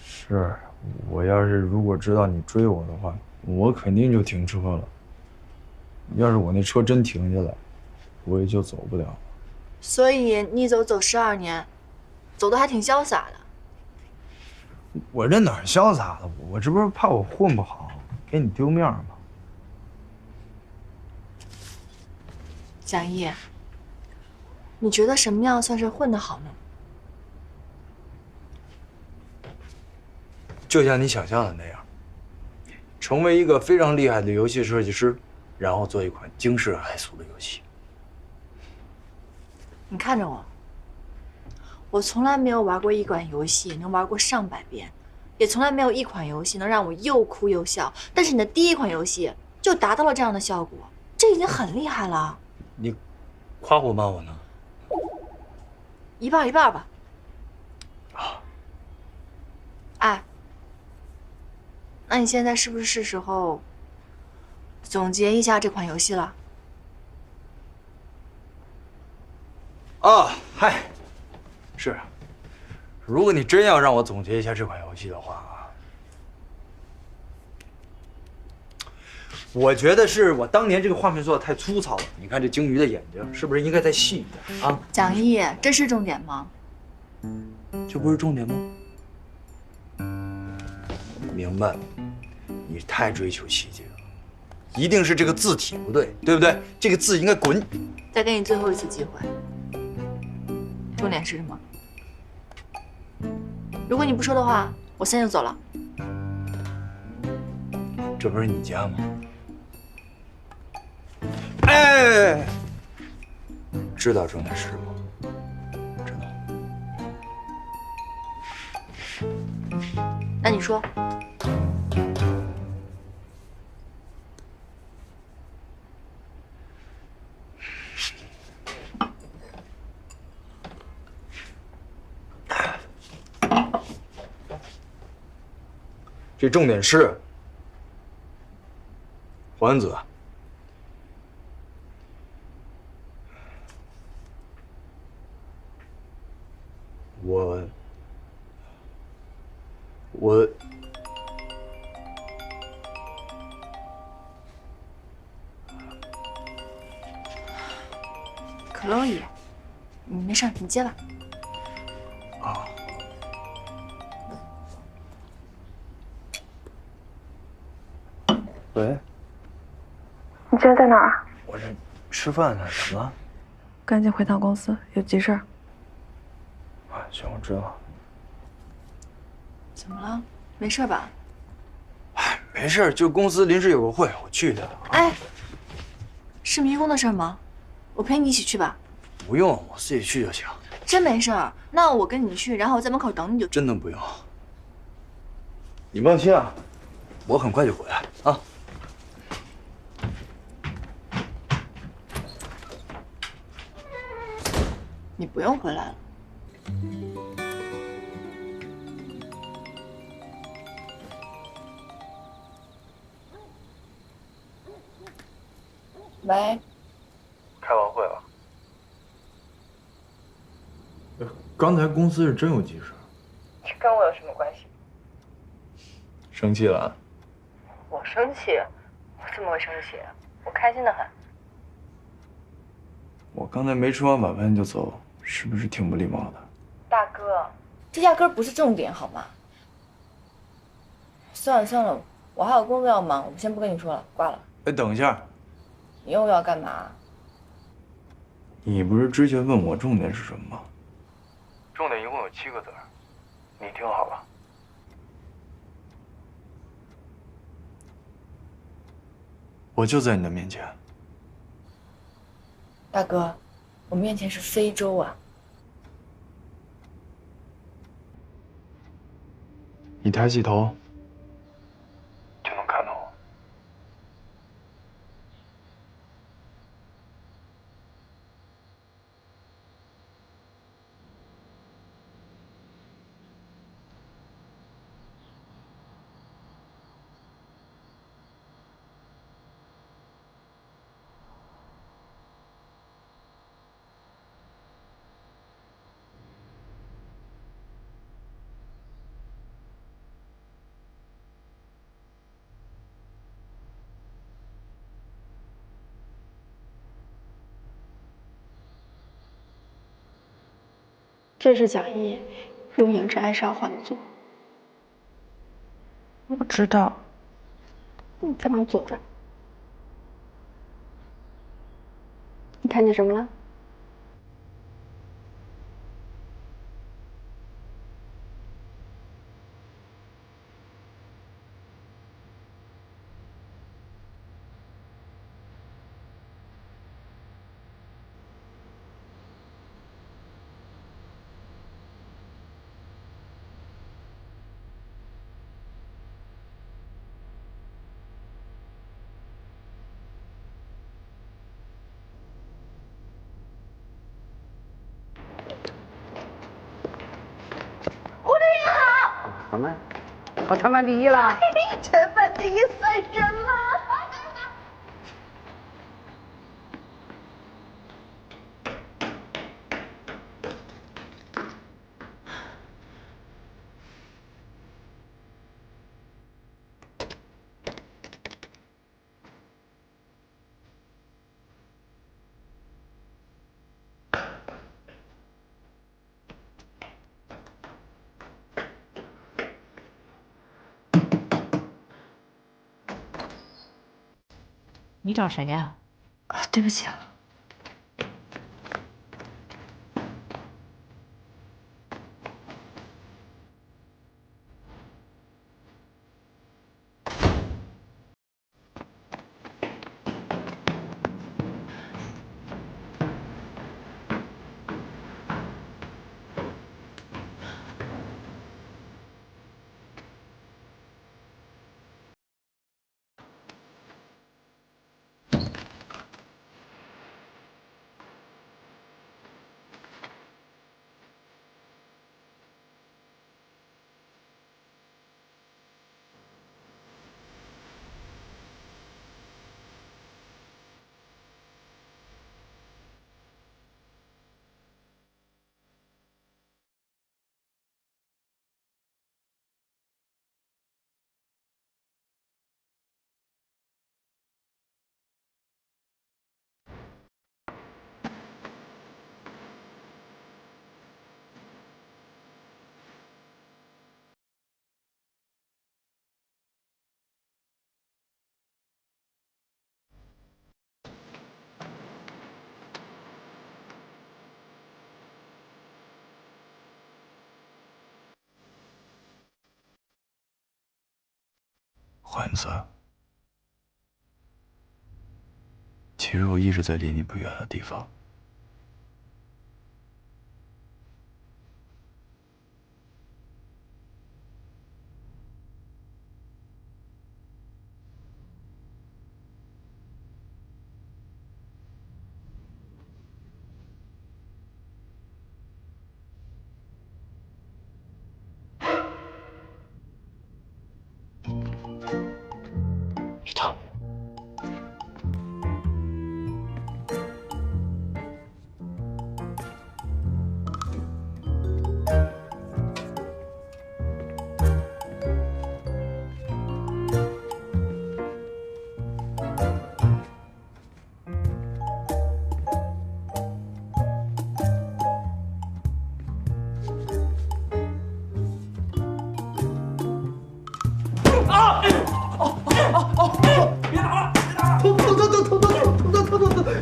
是，我要是如果知道你追我的话，我肯定就停车了。要是我那车真停下来，我也就走不了了。所以你走12年，走得还挺潇洒的。我这哪儿潇洒了？我这不是怕我混不好，给你丢面吗？蒋毅，你觉得什么样算是混得好呢？就像你想象的那样，成为一个非常厉害的游戏设计师，然后做一款惊世骇俗的游戏。你看着我，我从来没有玩过一款游戏能玩过上百遍，也从来没有一款游戏能让我又哭又笑。但是你的第一款游戏就达到了这样的效果，这已经很厉害了。你夸我骂我呢？一半一半吧。哎，那你现在是不是时候总结一下这款游戏了？啊，嗨，是。如果你真要让我总结一下这款游戏的话啊，我觉得是我当年这个画面做的太粗糙了。你看这鲸鱼的眼睛，是不是应该再细一点啊？蒋毅，这是重点吗？这不是重点吗？明白了，你太追求细节了，一定是这个字体不对，对不对？这个字应该滚。再给你最后一次机会，重点是什么？如果你不说的话，我现在就走了。这不是你家吗？哎，知道重点是什么？知道。那你说。这重点是黄子，我克洛伊，你没事，你接吧。啊。喂，你现在在哪儿？我这吃饭呢，怎么了？赶紧回趟公司，有急事儿。啊，行，我知道。怎么了？没事吧？哎，没事，就公司临时有个会，我去的。哎，是迷宫的事吗？我陪你一起去吧。不用，我自己去就行。真没事儿，那我跟你去，然后我在门口等你就。真的不用。你放心啊，我很快就回来啊。你不用回来了。喂，开完会了。刚才公司是真有急事。这跟我有什么关系？生气了？我生气？我怎么会生气？我开心的很。我刚才没吃完晚饭就走，是不是挺不礼貌的？大哥，这压根儿不是重点，好吗？算了算了，我还有工作要忙，我先不跟你说了，挂了。哎，等一下，你又要干嘛？你不是之前问我重点是什么吗？重点一共有7个字，你听好了。我就在你的面前。大哥，我面前是非洲啊！你抬起头，就能看到我。这是蒋毅用影之哀伤换的座。我知道。你干嘛坐着？你看见什么了？什么？我全班第1了！全班第1算什么？你找谁呀？啊，对不起啊。换子，其实我一直在离你不远的地方。雨桐。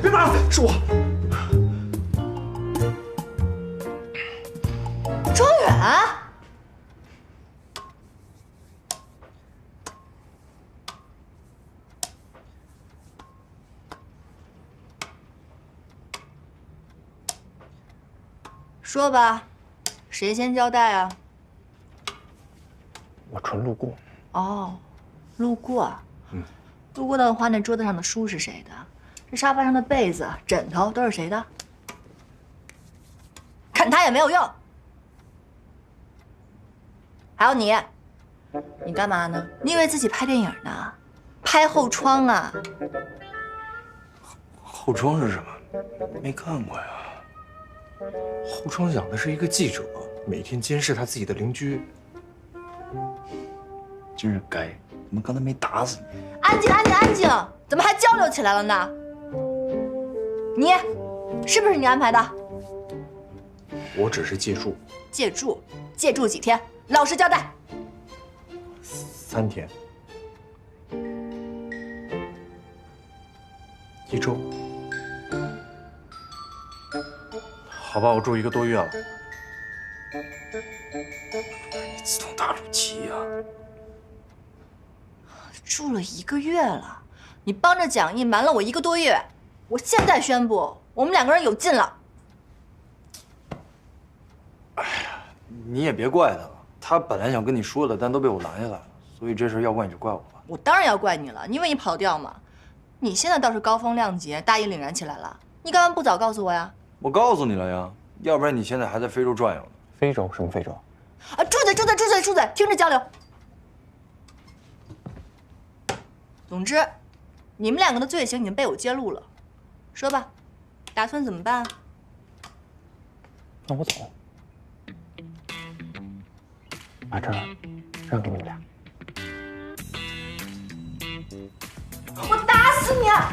别打了，是我。庄远，说吧，谁先交代啊？我纯路过。哦，路过。路过的话，那桌子上的书是谁的？这沙发上的被子、枕头都是谁的？看他也没有用。还有你，你干嘛呢？你以为自己拍电影呢？拍后窗啊！后窗是什么？没看过呀。后窗讲的是一个记者每天监视他自己的邻居。真是该，怎么刚才没打死你？安静，安静，安静！怎么还交流起来了呢？你，是不是你安排的？我只是借住。借住？借住几天？老实交代。3天。1周。好吧，我住1个多月了。你自动打住气呀！住了1个月了，你帮着蒋毅瞒了我1个多月，我现在宣布，我们2个人有劲了。哎呀，你也别怪他了，他本来想跟你说的，但都被我拦下来了，所以这事要怪你就怪我吧。我当然要怪你了，因为你跑调嘛。你现在倒是高风亮节，大义凛然起来了，你干嘛不早告诉我呀？我告诉你了呀，要不然你现在还在非洲转悠呢。非洲？什么非洲？啊，住嘴，住嘴，住嘴，住嘴！听着交流。总之，你们2个的罪行已经被我揭露了，说吧，打算怎么办？那我走，把这儿让给你们俩。我打死你啊！